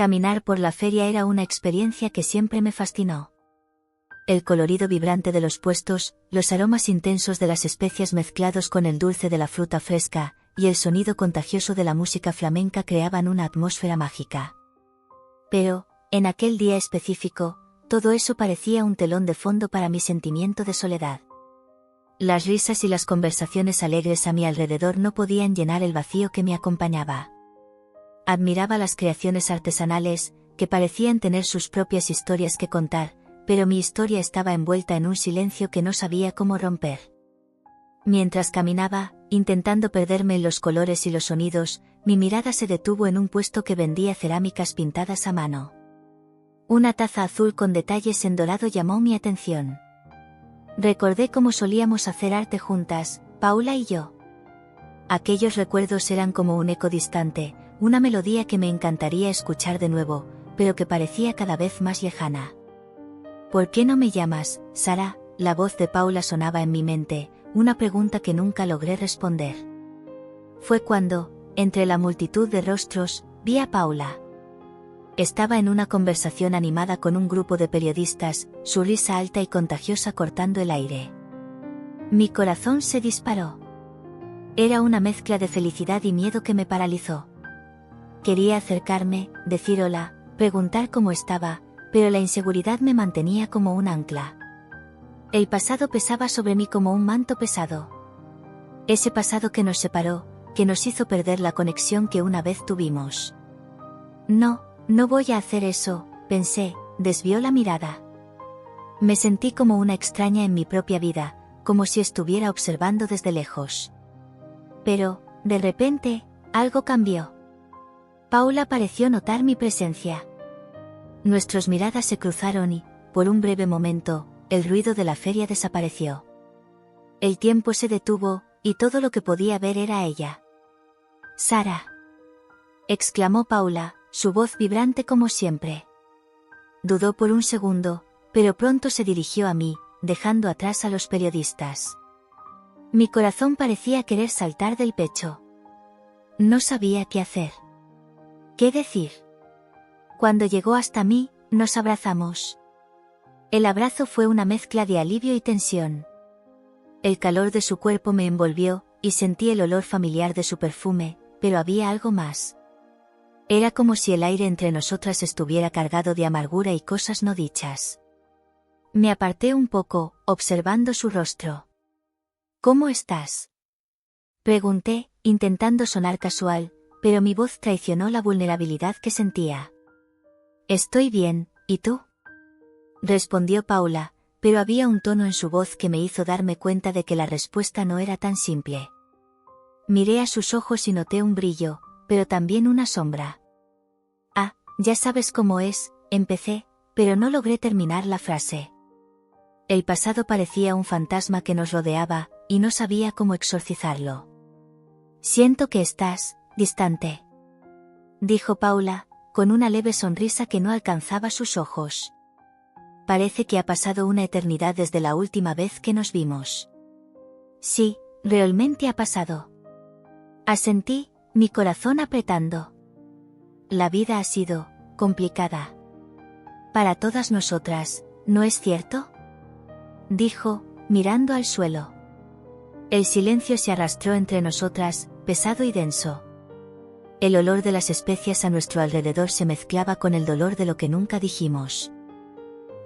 Caminar por la feria era una experiencia que siempre me fascinó. El colorido vibrante de los puestos, los aromas intensos de las especias mezclados con el dulce de la fruta fresca, y el sonido contagioso de la música flamenca creaban una atmósfera mágica. Pero, en aquel día específico, todo eso parecía un telón de fondo para mi sentimiento de soledad. Las risas y las conversaciones alegres a mi alrededor no podían llenar el vacío que me acompañaba. Admiraba las creaciones artesanales, que parecían tener sus propias historias que contar, pero mi historia estaba envuelta en un silencio que no sabía cómo romper. Mientras caminaba, intentando perderme en los colores y los sonidos, mi mirada se detuvo en un puesto que vendía cerámicas pintadas a mano. Una taza azul con detalles en dorado llamó mi atención. Recordé cómo solíamos hacer arte juntas, Paula y yo. Aquellos recuerdos eran como un eco distante, una melodía que me encantaría escuchar de nuevo, pero que parecía cada vez más lejana. ¿Por qué no me llamas, Sara? La voz de Paula sonaba en mi mente, una pregunta que nunca logré responder. Fue cuando, entre la multitud de rostros, vi a Paula. Estaba en una conversación animada con un grupo de periodistas, su risa alta y contagiosa cortando el aire. Mi corazón se disparó. Era una mezcla de felicidad y miedo que me paralizó. Quería acercarme, decir hola, preguntar cómo estaba, pero la inseguridad me mantenía como un ancla. El pasado pesaba sobre mí como un manto pesado. Ese pasado que nos separó, que nos hizo perder la conexión que una vez tuvimos. No voy a hacer eso, pensé, desvió la mirada. Me sentí como una extraña en mi propia vida, como si estuviera observando desde lejos. Pero, de repente, algo cambió. Paula pareció notar mi presencia. Nuestras miradas se cruzaron y, por un breve momento, el ruido de la feria desapareció. El tiempo se detuvo, y todo lo que podía ver era ella. «Sara», exclamó Paula, su voz vibrante como siempre. Dudó por un segundo, pero pronto se dirigió a mí, dejando atrás a los periodistas. Mi corazón parecía querer saltar del pecho. No sabía qué hacer. ¿Qué decir? Cuando llegó hasta mí, nos abrazamos. El abrazo fue una mezcla de alivio y tensión. El calor de su cuerpo me envolvió, y sentí el olor familiar de su perfume, pero había algo más. Era como si el aire entre nosotras estuviera cargado de amargura y cosas no dichas. Me aparté un poco, observando su rostro. «¿Cómo estás?», pregunté, intentando sonar casual, pero mi voz traicionó la vulnerabilidad que sentía. «Estoy bien, ¿y tú?», respondió Paula, pero había un tono en su voz que me hizo darme cuenta de que la respuesta no era tan simple. Miré a sus ojos y noté un brillo, pero también una sombra. «Ah, ya sabes cómo es», empecé, pero no logré terminar la frase. El pasado parecía un fantasma que nos rodeaba, y no sabía cómo exorcizarlo. «Siento que estás distante», dijo Paula, con una leve sonrisa que no alcanzaba sus ojos. «Parece que ha pasado una eternidad desde la última vez que nos vimos». «Sí, realmente ha pasado», asentí, mi corazón apretando. La vida ha sido complicada. Para todas nosotras, ¿no es cierto?, dijo, mirando al suelo. El silencio se arrastró entre nosotras, pesado y denso. El olor de las especias a nuestro alrededor se mezclaba con el dolor de lo que nunca dijimos.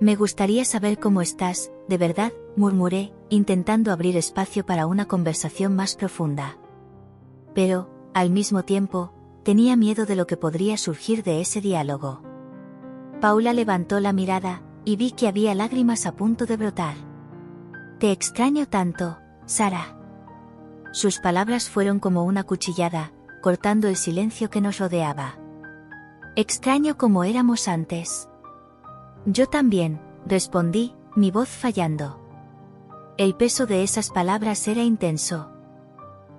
«Me gustaría saber cómo estás, de verdad», murmuré, intentando abrir espacio para una conversación más profunda. Pero, al mismo tiempo, tenía miedo de lo que podría surgir de ese diálogo. Paula levantó la mirada, y vi que había lágrimas a punto de brotar. «Te extraño tanto, Sara». Sus palabras fueron como una cuchillada, cortando el silencio que nos rodeaba. «Extraño como éramos antes». «Yo también», respondí, mi voz fallando. El peso de esas palabras era intenso.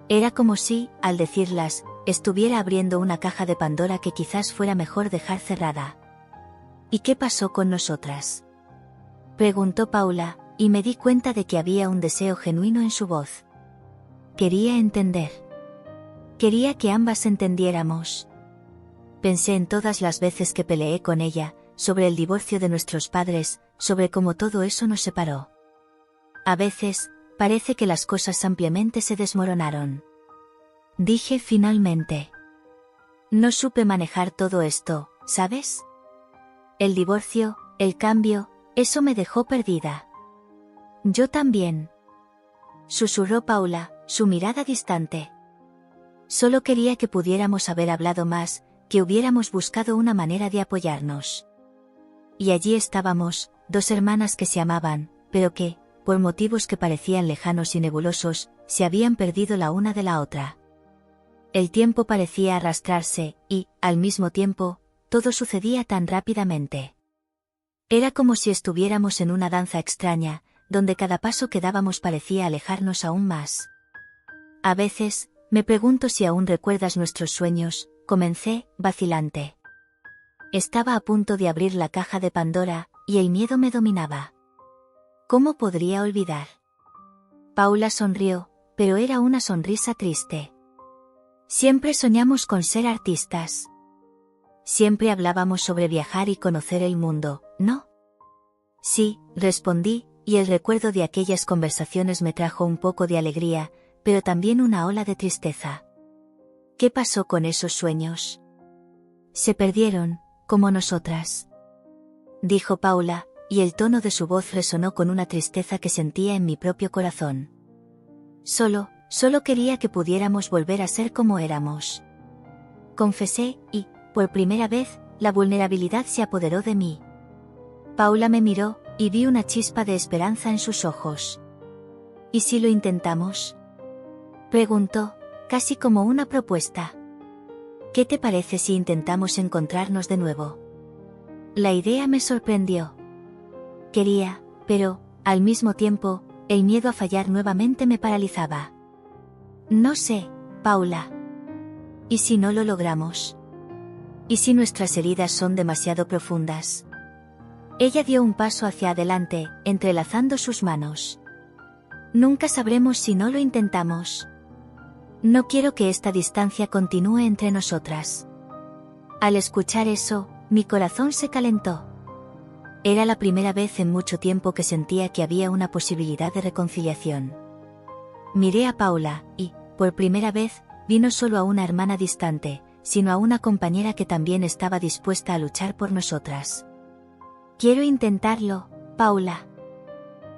Era como si, al decirlas, estuviera abriendo una caja de Pandora que quizás fuera mejor dejar cerrada. «¿Y qué pasó con nosotras?», preguntó Paula, y me di cuenta de que había un deseo genuino en su voz. Quería entender. Quería que ambas entendiéramos. Pensé en todas las veces que peleé con ella, sobre el divorcio de nuestros padres, sobre cómo todo eso nos separó. A veces, parece que las cosas ampliamente se desmoronaron. Dije finalmente. No supe manejar todo esto, ¿sabes? El divorcio, el cambio, eso me dejó perdida. Yo también. Susurró Paula, su mirada distante. Solo quería que pudiéramos haber hablado más, que hubiéramos buscado una manera de apoyarnos. Y allí estábamos, dos hermanas que se amaban, pero que, por motivos que parecían lejanos y nebulosos, se habían perdido la una de la otra. El tiempo parecía arrastrarse, y, al mismo tiempo, todo sucedía tan rápidamente. Era como si estuviéramos en una danza extraña, donde cada paso que dábamos parecía alejarnos aún más. A veces, me pregunto si aún recuerdas nuestros sueños, comencé, vacilante. Estaba a punto de abrir la caja de Pandora, y el miedo me dominaba. ¿Cómo podría olvidar? Paula sonrió, pero era una sonrisa triste. Siempre soñamos con ser artistas. Siempre hablábamos sobre viajar y conocer el mundo, ¿no? Sí, respondí, y el recuerdo de aquellas conversaciones me trajo un poco de alegría, pero también una ola de tristeza. ¿Qué pasó con esos sueños? Se perdieron, como nosotras. Dijo Paula, y el tono de su voz resonó con una tristeza que sentía en mi propio corazón. Solo quería que pudiéramos volver a ser como éramos. Confesé, y, por primera vez, la vulnerabilidad se apoderó de mí. Paula me miró, y vi una chispa de esperanza en sus ojos. ¿Y si lo intentamos? Preguntó, casi como una propuesta. ¿Qué te parece si intentamos encontrarnos de nuevo? La idea me sorprendió. Quería, pero, al mismo tiempo, el miedo a fallar nuevamente me paralizaba. No sé, Paula. ¿Y si no lo logramos? ¿Y si nuestras heridas son demasiado profundas? Ella dio un paso hacia adelante, entrelazando sus manos. Nunca sabremos si no lo intentamos. No quiero que esta distancia continúe entre nosotras. Al escuchar eso, mi corazón se calentó. Era la primera vez en mucho tiempo que sentía que había una posibilidad de reconciliación. Miré a Paula, y, por primera vez, vi no solo a una hermana distante, sino a una compañera que también estaba dispuesta a luchar por nosotras. Quiero intentarlo, Paula.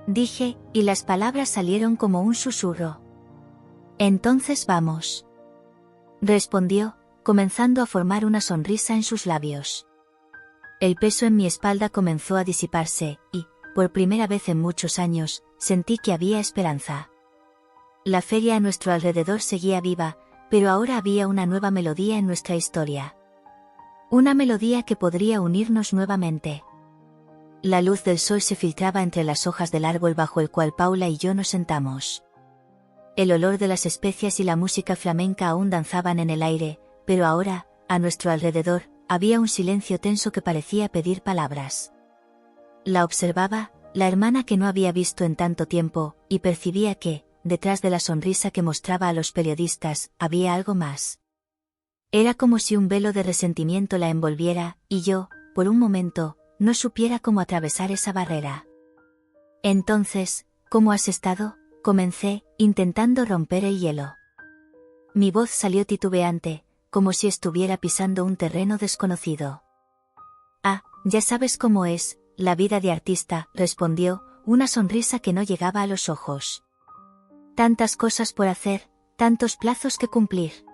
Dije, y las palabras salieron como un susurro. Entonces vamos. Respondió, comenzando a formar una sonrisa en sus labios. El peso en mi espalda comenzó a disiparse, y, por primera vez en muchos años, sentí que había esperanza. La feria a nuestro alrededor seguía viva, pero ahora había una nueva melodía en nuestra historia. Una melodía que podría unirnos nuevamente. La luz del sol se filtraba entre las hojas del árbol bajo el cual Paula y yo nos sentamos. El olor de las especias y la música flamenca aún danzaban en el aire, pero ahora, a nuestro alrededor, había un silencio tenso que parecía pedir palabras. La observaba, la hermana que no había visto en tanto tiempo, y percibía que, detrás de la sonrisa que mostraba a los periodistas, había algo más. Era como si un velo de resentimiento la envolviera, y yo, por un momento, no supiera cómo atravesar esa barrera. Entonces, ¿cómo has estado? Comencé, intentando romper el hielo. Mi voz salió titubeante, como si estuviera pisando un terreno desconocido. Ah, ya sabes cómo es, la vida de artista, respondió, una sonrisa que no llegaba a los ojos. Tantas cosas por hacer, tantos plazos que cumplir.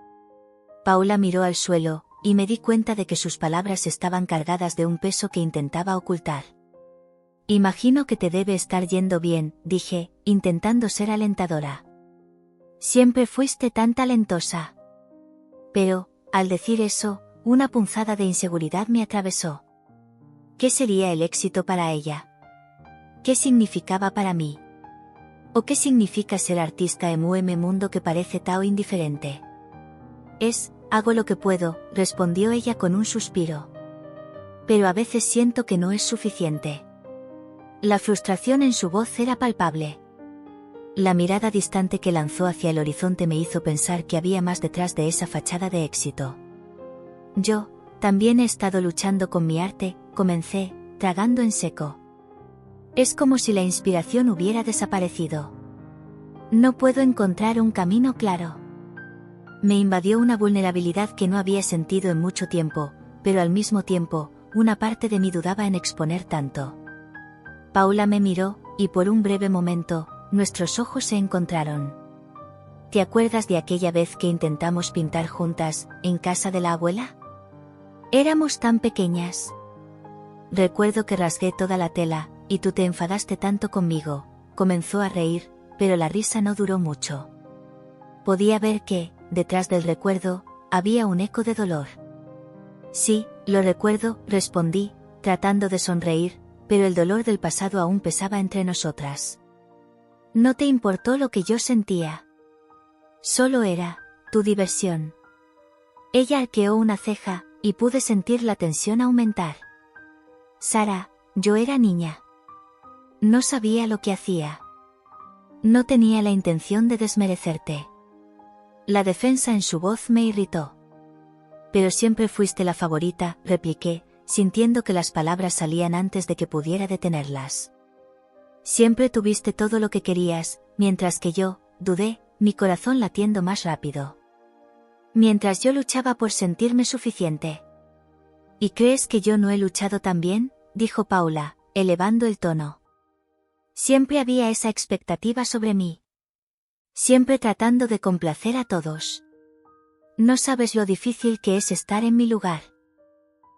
Paula miró al suelo, y me di cuenta de que sus palabras estaban cargadas de un peso que intentaba ocultar. Imagino que te debe estar yendo bien, dije, intentando ser alentadora. Siempre fuiste tan talentosa. Pero, al decir eso, una punzada de inseguridad me atravesó. ¿Qué sería el éxito para ella? ¿Qué significaba para mí? ¿O qué significa ser artista en un mundo que parece tan indiferente? Hago lo que puedo, respondió ella con un suspiro. Pero a veces siento que no es suficiente. La frustración en su voz era palpable. La mirada distante que lanzó hacia el horizonte me hizo pensar que había más detrás de esa fachada de éxito. Yo, También he estado luchando con mi arte, comencé, tragando en seco. Es como si la inspiración hubiera desaparecido. No puedo encontrar un camino claro. Me invadió una vulnerabilidad que no había sentido en mucho tiempo, pero al mismo tiempo, una parte de mí dudaba en exponer tanto. Paula me miró, y por un breve momento, nuestros ojos se encontraron. ¿Te acuerdas de aquella vez que intentamos pintar juntas, en casa de la abuela? Éramos tan pequeñas. Recuerdo que rasgué toda la tela, y tú te enfadaste tanto conmigo. Comenzó a reír, pero la risa no duró mucho. Podía ver que, detrás del recuerdo, había un eco de dolor. Sí, lo recuerdo, respondí, tratando de sonreír, pero el dolor del pasado aún pesaba entre nosotras. No te importó lo que yo sentía. Solo era, tu diversión. Ella arqueó una ceja, y pude sentir la tensión aumentar. Sara, yo era niña. No sabía lo que hacía. No tenía la intención de desmerecerte. La defensa en su voz me irritó. Pero siempre fuiste la favorita, repliqué, sintiendo que las palabras salían antes de que pudiera detenerlas. Siempre tuviste todo lo que querías, mientras que yo, dudé, mi corazón latiendo más rápido. Mientras yo luchaba por sentirme suficiente. ¿Y crees que yo no he luchado también?, dijo Paula, elevando el tono. Siempre había esa expectativa sobre mí. Siempre tratando de complacer a todos. No sabes lo difícil que es estar en mi lugar.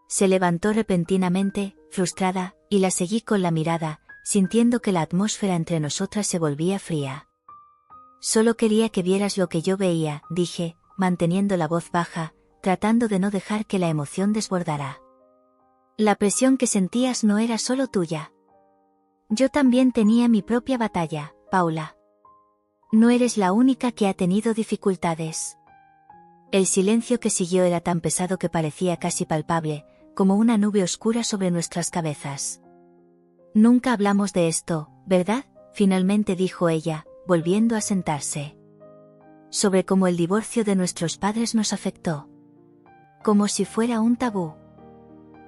Se levantó repentinamente, frustrada, y la seguí con la mirada, sintiendo que la atmósfera entre nosotras se volvía fría. Solo quería que vieras lo que yo veía, dije, manteniendo la voz baja, tratando de no dejar que la emoción desbordara. La presión que sentías no era solo tuya. Yo también tenía mi propia batalla, Paula. No eres la única que ha tenido dificultades. El silencio que siguió era tan pesado que parecía casi palpable, como una nube oscura sobre nuestras cabezas. Nunca hablamos de esto, ¿verdad?, finalmente dijo ella, volviendo a sentarse. Sobre cómo el divorcio de nuestros padres nos afectó. Como si fuera un tabú.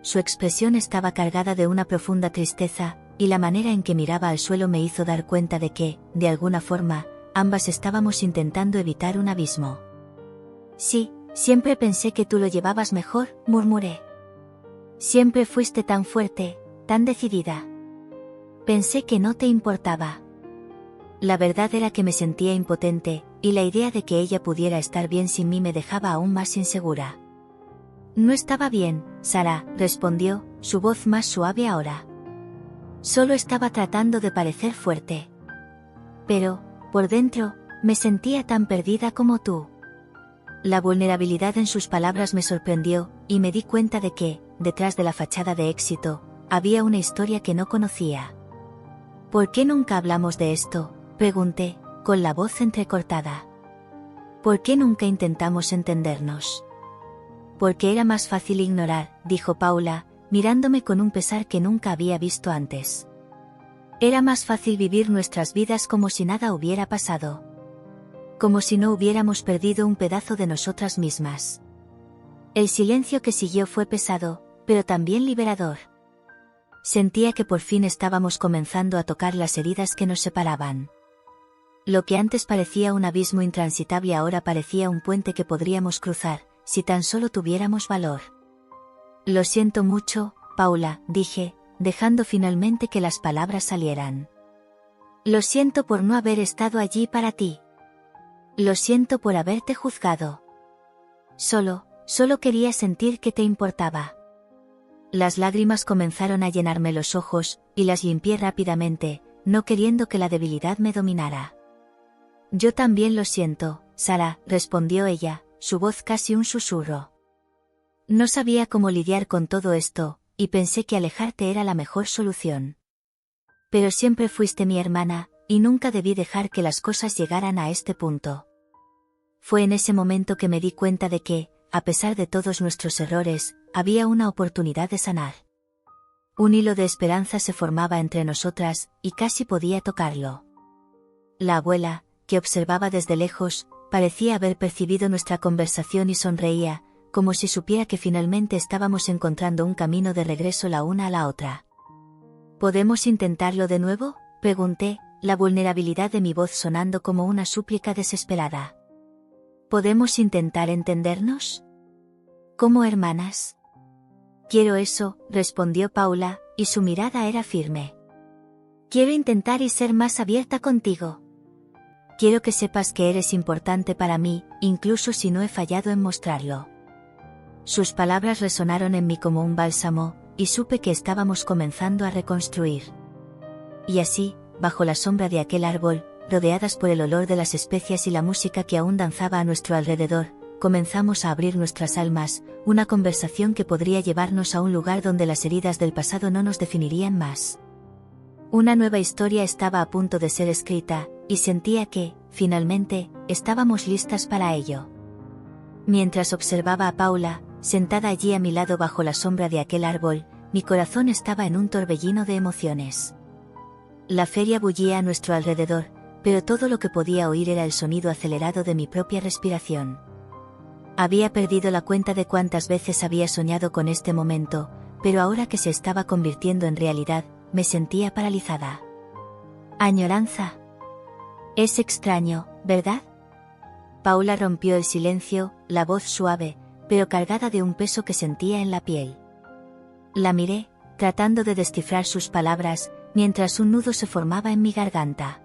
Su expresión estaba cargada de una profunda tristeza, y la manera en que miraba al suelo me hizo dar cuenta de que, de alguna forma, ambas estábamos intentando evitar un abismo. Sí, siempre pensé que tú lo llevabas mejor, murmuré. Siempre fuiste tan fuerte, tan decidida. Pensé que no te importaba. La verdad era que me sentía impotente, y la idea de que ella pudiera estar bien sin mí me dejaba aún más insegura. No estaba bien, Sara, respondió, su voz más suave ahora. Solo estaba tratando de parecer fuerte. Pero, por dentro, me sentía tan perdida como tú. La vulnerabilidad en sus palabras me sorprendió, y me di cuenta de que, detrás de la fachada de éxito, había una historia que no conocía. ¿Por qué nunca hablamos de esto?, pregunté, con la voz entrecortada. ¿Por qué nunca intentamos entendernos? Porque era más fácil ignorar, dijo Paula, mirándome con un pesar que nunca había visto antes. Era más fácil vivir nuestras vidas como si nada hubiera pasado. Como si no hubiéramos perdido un pedazo de nosotras mismas. El silencio que siguió fue pesado, pero también liberador. Sentía que por fin estábamos comenzando a tocar las heridas que nos separaban. Lo que antes parecía un abismo intransitable ahora parecía un puente que podríamos cruzar, si tan solo tuviéramos valor. Lo siento mucho, Paula, dije, dejando finalmente que las palabras salieran. Lo siento por no haber estado allí para ti. Lo siento por haberte juzgado. Solo quería sentir que te importaba. Las lágrimas comenzaron a llenarme los ojos, y las limpié rápidamente, no queriendo que la debilidad me dominara. Yo también lo siento, Sara, respondió ella, su voz casi un susurro. No sabía cómo lidiar con todo esto, y pensé que alejarte era la mejor solución. Pero siempre fuiste mi hermana, y nunca debí dejar que las cosas llegaran a este punto. Fue en ese momento que me di cuenta de que, a pesar de todos nuestros errores, había una oportunidad de sanar. Un hilo de esperanza se formaba entre nosotras, y casi podía tocarlo. La abuela, que observaba desde lejos, parecía haber percibido nuestra conversación y sonreía, como si supiera que finalmente estábamos encontrando un camino de regreso la una a la otra. ¿Podemos intentarlo de nuevo?, pregunté, la vulnerabilidad de mi voz sonando como una súplica desesperada. ¿Podemos intentar entendernos? ¿Como hermanas? Quiero eso, respondió Paula, y su mirada era firme. Quiero intentar y ser más abierta contigo. Quiero que sepas que eres importante para mí, incluso si no he fallado en mostrarlo. Sus palabras resonaron en mí como un bálsamo, y supe que estábamos comenzando a reconstruir. Y así, bajo la sombra de aquel árbol, rodeadas por el olor de las especias y la música que aún danzaba a nuestro alrededor, comenzamos a abrir nuestras almas, una conversación que podría llevarnos a un lugar donde las heridas del pasado no nos definirían más. Una nueva historia estaba a punto de ser escrita, y sentía que, finalmente, estábamos listas para ello. Mientras observaba a Paula, sentada allí a mi lado bajo la sombra de aquel árbol, mi corazón estaba en un torbellino de emociones. La feria bullía a nuestro alrededor, pero todo lo que podía oír era el sonido acelerado de mi propia respiración. Había perdido la cuenta de cuántas veces había soñado con este momento, pero ahora que se estaba convirtiendo en realidad, me sentía paralizada. Añoranza. Es extraño, ¿verdad? Paula rompió el silencio, la voz suave, pero cargada de un peso que sentía en la piel. La miré, tratando de descifrar sus palabras, mientras un nudo se formaba en mi garganta.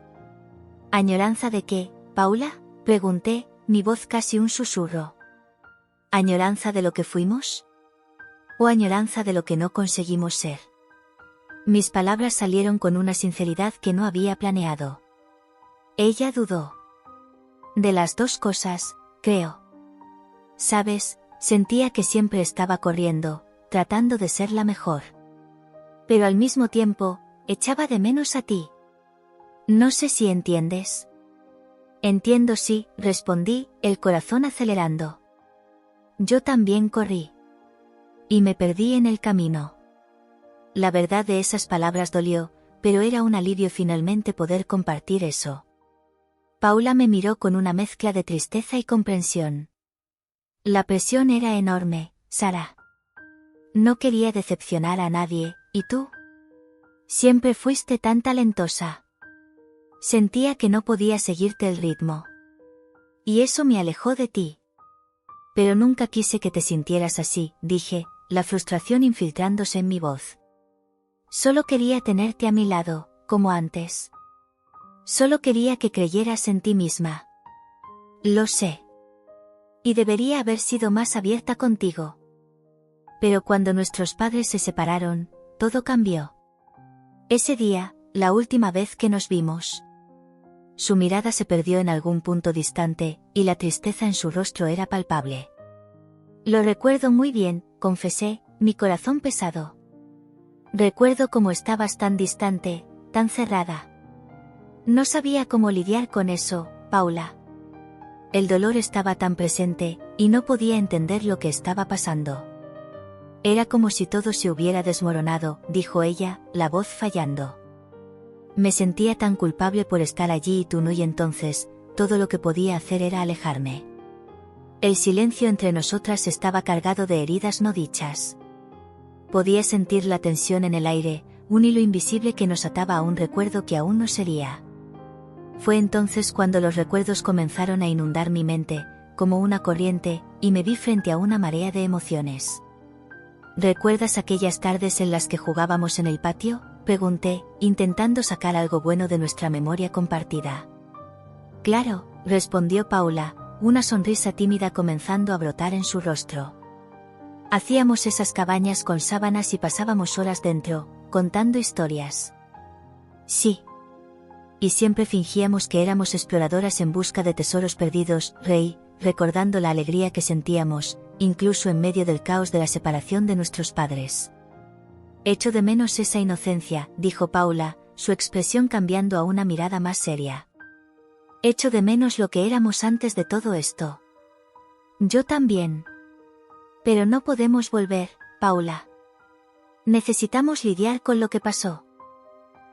¿Añoranza de qué, Paula?, pregunté, mi voz casi un susurro. ¿Añoranza de lo que fuimos? ¿O añoranza de lo que no conseguimos ser? Mis palabras salieron con una sinceridad que no había planeado. Ella dudó. De las dos cosas, creo. Sabes, sentía que siempre estaba corriendo, tratando de ser la mejor. Pero al mismo tiempo, echaba de menos a ti. No sé si entiendes. Entiendo, sí, respondí, el corazón acelerando. Yo también corrí. Y me perdí en el camino. La verdad de esas palabras dolió, pero era un alivio finalmente poder compartir eso. Paula me miró con una mezcla de tristeza y comprensión. La presión era enorme, Sara. No quería decepcionar a nadie, ¿y tú? Siempre fuiste tan talentosa. Sentía que no podía seguirte el ritmo. Y eso me alejó de ti. Pero nunca quise que te sintieras así, dije, la frustración infiltrándose en mi voz. Solo quería tenerte a mi lado, como antes. Solo quería que creyeras en ti misma. Lo sé. Y debería haber sido más abierta contigo. Pero cuando nuestros padres se separaron, todo cambió. Ese día, la última vez que nos vimos. Su mirada se perdió en algún punto distante, y la tristeza en su rostro era palpable. Lo recuerdo muy bien, confesé, mi corazón pesado. Recuerdo cómo estabas tan distante, tan cerrada. No sabía cómo lidiar con eso, Paula. El dolor estaba tan presente, y no podía entender lo que estaba pasando. Era como si todo se hubiera desmoronado, dijo ella, la voz fallando. Me sentía tan culpable por estar allí y tú no, y entonces, todo lo que podía hacer era alejarme. El silencio entre nosotras estaba cargado de heridas no dichas. Podía sentir la tensión en el aire, un hilo invisible que nos ataba a un recuerdo que aún no sería. Fue entonces cuando los recuerdos comenzaron a inundar mi mente, como una corriente, y me vi frente a una marea de emociones. ¿Recuerdas aquellas tardes en las que jugábamos en el patio?, pregunté, intentando sacar algo bueno de nuestra memoria compartida. Claro, respondió Paula, una sonrisa tímida comenzando a brotar en su rostro. Hacíamos esas cabañas con sábanas y pasábamos horas dentro, contando historias. Sí. Y siempre fingíamos que éramos exploradoras en busca de tesoros perdidos, reí, recordando la alegría que sentíamos, incluso en medio del caos de la separación de nuestros padres. Echo de menos esa inocencia, dijo Paula, su expresión cambiando a una mirada más seria. Echo de menos lo que éramos antes de todo esto. Yo también. Pero no podemos volver, Paula. Necesitamos lidiar con lo que pasó.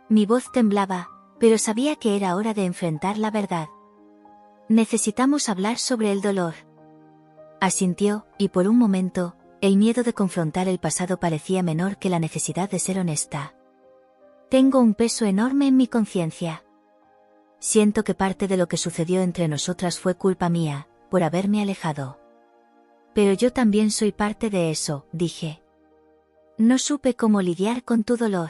Mi voz temblaba, pero sabía que era hora de enfrentar la verdad. Necesitamos hablar sobre el dolor. Asintió, y por un momento, el miedo de confrontar el pasado parecía menor que la necesidad de ser honesta. Tengo un peso enorme en mi conciencia. Siento que parte de lo que sucedió entre nosotras fue culpa mía, por haberme alejado. Pero yo también soy parte de eso, dije. No supe cómo lidiar con tu dolor.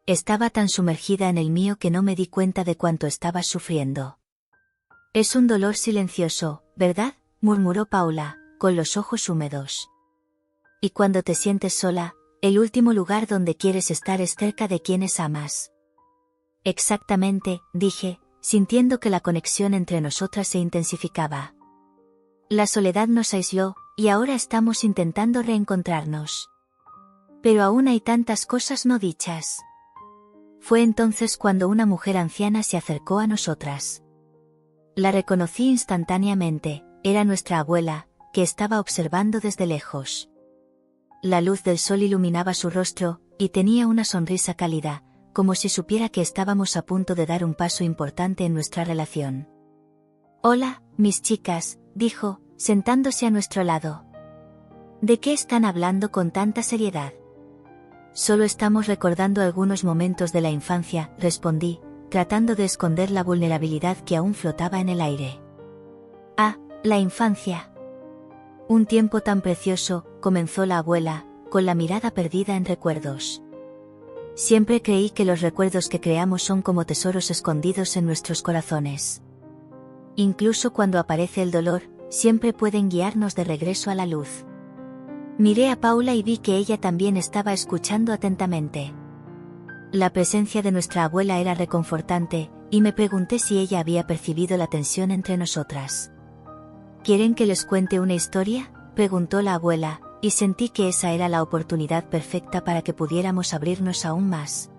Estaba tan sumergida en el mío que no me di cuenta de cuánto estabas sufriendo. Es un dolor silencioso, ¿verdad?, murmuró Paula, con los ojos húmedos. Y cuando te sientes sola, el último lugar donde quieres estar es cerca de quienes amas. Exactamente, dije, sintiendo que la conexión entre nosotras se intensificaba. La soledad nos aisló, y ahora estamos intentando reencontrarnos. Pero aún hay tantas cosas no dichas. Fue entonces cuando una mujer anciana se acercó a nosotras. La reconocí instantáneamente, era nuestra abuela, que estaba observando desde lejos. La luz del sol iluminaba su rostro, y tenía una sonrisa cálida, como si supiera que estábamos a punto de dar un paso importante en nuestra relación. Hola, mis chicas, dijo, sentándose a nuestro lado. ¿De qué están hablando con tanta seriedad? Solo estamos recordando algunos momentos de la infancia, respondí, tratando de esconder la vulnerabilidad que aún flotaba en el aire. Ah, la infancia. Un tiempo tan precioso, comenzó la abuela, con la mirada perdida en recuerdos. Siempre creí que los recuerdos que creamos son como tesoros escondidos en nuestros corazones. Incluso cuando aparece el dolor, siempre pueden guiarnos de regreso a la luz. Miré a Paula y vi que ella también estaba escuchando atentamente. La presencia de nuestra abuela era reconfortante, y me pregunté si ella había percibido la tensión entre nosotras. ¿Quieren que les cuente una historia?, preguntó la abuela, y sentí que esa era la oportunidad perfecta para que pudiéramos abrirnos aún más.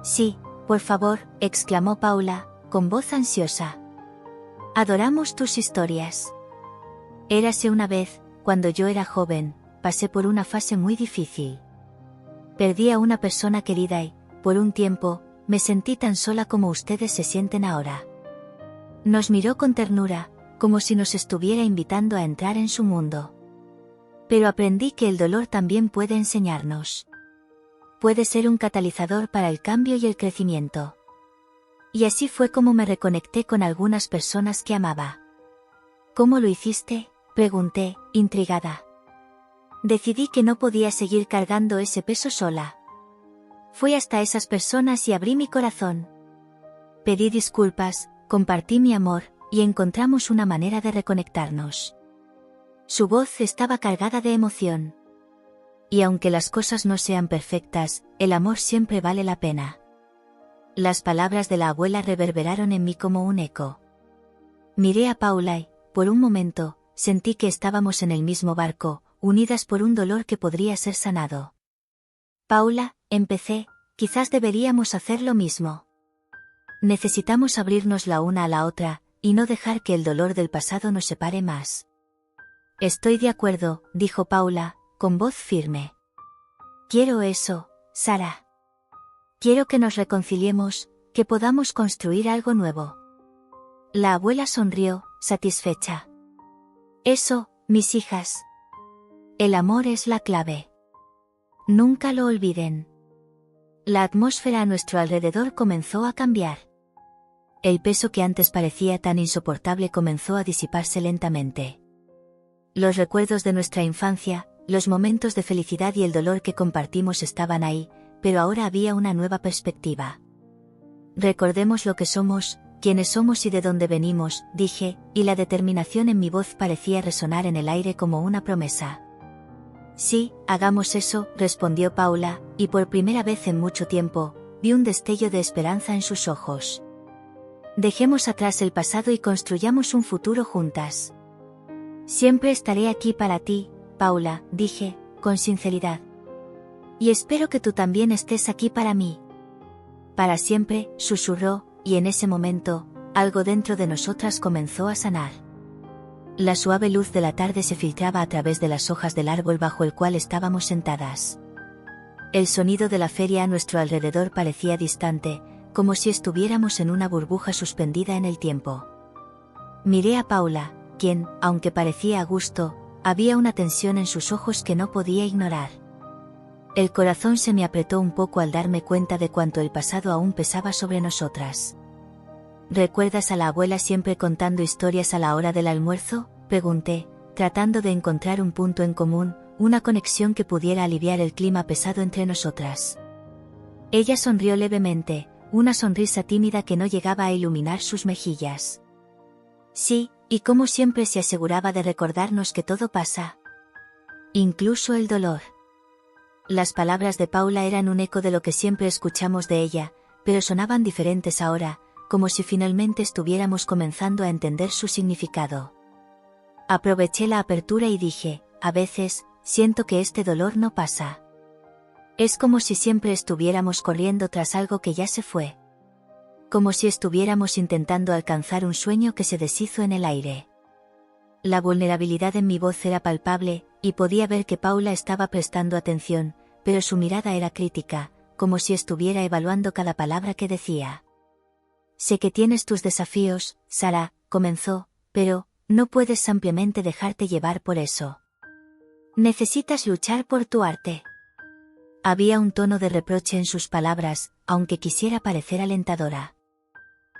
Sí, por favor, exclamó Paula, con voz ansiosa. Adoramos tus historias. Érase una vez, cuando yo era joven, pasé por una fase muy difícil. Perdí a una persona querida y, por un tiempo, me sentí tan sola como ustedes se sienten ahora. Nos miró con ternura, como si nos estuviera invitando a entrar en su mundo. Pero aprendí que el dolor también puede enseñarnos. Puede ser un catalizador para el cambio y el crecimiento. Y así fue como me reconecté con algunas personas que amaba. ¿Cómo lo hiciste?, pregunté, intrigada. Decidí que no podía seguir cargando ese peso sola. Fui hasta esas personas y abrí mi corazón. Pedí disculpas, compartí mi amor, y encontramos una manera de reconectarnos. Su voz estaba cargada de emoción. Y aunque las cosas no sean perfectas, el amor siempre vale la pena. Las palabras de la abuela reverberaron en mí como un eco. Miré a Paula y, por un momento, sentí que estábamos en el mismo barco, unidas por un dolor que podría ser sanado. Paula, empecé, quizás deberíamos hacer lo mismo. Necesitamos abrirnos la una a la otra, y no dejar que el dolor del pasado nos separe más. Estoy de acuerdo, dijo Paula, con voz firme. Quiero eso, Sara. Quiero que nos reconciliemos, que podamos construir algo nuevo. La abuela sonrió, satisfecha. Eso, mis hijas. El amor es la clave. Nunca lo olviden. La atmósfera a nuestro alrededor comenzó a cambiar. El peso que antes parecía tan insoportable comenzó a disiparse lentamente. Los recuerdos de nuestra infancia, los momentos de felicidad y el dolor que compartimos estaban ahí, pero ahora había una nueva perspectiva. Recordemos lo que somos, quiénes somos y de dónde venimos, dije, y la determinación en mi voz parecía resonar en el aire como una promesa. Sí, hagamos eso, respondió Paula, y por primera vez en mucho tiempo, vi un destello de esperanza en sus ojos. Dejemos atrás el pasado y construyamos un futuro juntas. Siempre estaré aquí para ti, Paula, dije, con sinceridad. Y espero que tú también estés aquí para mí. Para siempre, susurró, y en ese momento, algo dentro de nosotras comenzó a sanar. La suave luz de la tarde se filtraba a través de las hojas del árbol bajo el cual estábamos sentadas. El sonido de la feria a nuestro alrededor parecía distante, como si estuviéramos en una burbuja suspendida en el tiempo. Miré a Paula, quien, aunque parecía a gusto, había una tensión en sus ojos que no podía ignorar. El corazón se me apretó un poco al darme cuenta de cuánto el pasado aún pesaba sobre nosotras. ¿Recuerdas a la abuela siempre contando historias a la hora del almuerzo?, pregunté, tratando de encontrar un punto en común, una conexión que pudiera aliviar el clima pesado entre nosotras. Ella sonrió levemente, una sonrisa tímida que no llegaba a iluminar sus mejillas. Sí, y como siempre se aseguraba de recordarnos que todo pasa. Incluso el dolor. Las palabras de Paula eran un eco de lo que siempre escuchamos de ella, pero sonaban diferentes ahora, como si finalmente estuviéramos comenzando a entender su significado. Aproveché la apertura y dije, a veces, siento que este dolor no pasa. Es como si siempre estuviéramos corriendo tras algo que ya se fue. Como si estuviéramos intentando alcanzar un sueño que se deshizo en el aire. La vulnerabilidad en mi voz era palpable, y podía ver que Paula estaba prestando atención, pero su mirada era crítica, como si estuviera evaluando cada palabra que decía. Sé que tienes tus desafíos, Sara, comenzó, pero no puedes simplemente dejarte llevar por eso. Necesitas luchar por tu arte. Había un tono de reproche en sus palabras, aunque quisiera parecer alentadora.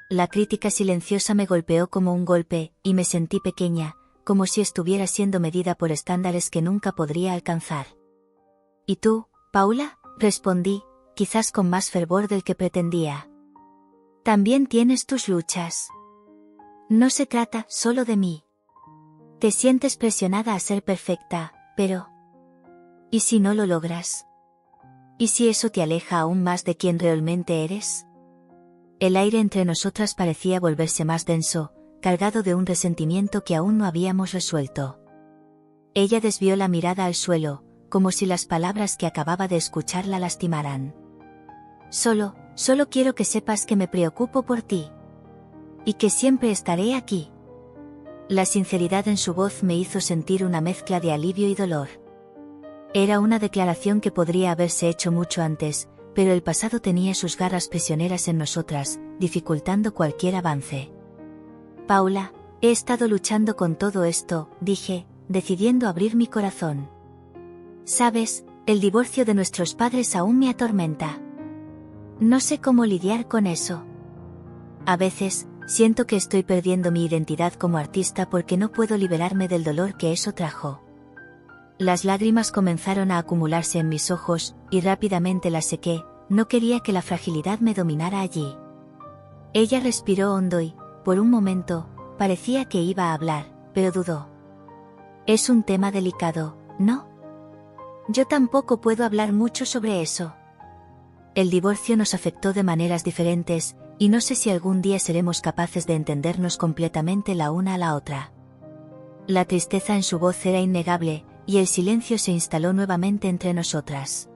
La crítica silenciosa me golpeó como un golpe, y me sentí pequeña, como si estuviera siendo medida por estándares que nunca podría alcanzar. ¿Y tú, Paula?, respondí, quizás con más fervor del que pretendía. También tienes tus luchas. No se trata solo de mí. Te sientes presionada a ser perfecta, pero... ¿y si no lo logras? ¿Y si eso te aleja aún más de quien realmente eres? El aire entre nosotras parecía volverse más denso, cargado de un resentimiento que aún no habíamos resuelto. Ella desvió la mirada al suelo, como si las palabras que acababa de escuchar la lastimaran. Solo quiero que sepas que me preocupo por ti. Y que siempre estaré aquí. La sinceridad en su voz me hizo sentir una mezcla de alivio y dolor. Era una declaración que podría haberse hecho mucho antes, pero el pasado tenía sus garras prisioneras en nosotras, dificultando cualquier avance. Paula, he estado luchando con todo esto, dije, decidiendo abrir mi corazón. Sabes, el divorcio de nuestros padres aún me atormenta. No sé cómo lidiar con eso. A veces, siento que estoy perdiendo mi identidad como artista porque no puedo liberarme del dolor que eso trajo. Las lágrimas comenzaron a acumularse en mis ojos, y rápidamente las sequé, no quería que la fragilidad me dominara allí. Ella respiró hondo y, por un momento, parecía que iba a hablar, pero dudó. Es un tema delicado, ¿no? Yo tampoco puedo hablar mucho sobre eso. El divorcio nos afectó de maneras diferentes, y no sé si algún día seremos capaces de entendernos completamente la una a la otra. La tristeza en su voz era innegable, y el silencio se instaló nuevamente entre nosotras.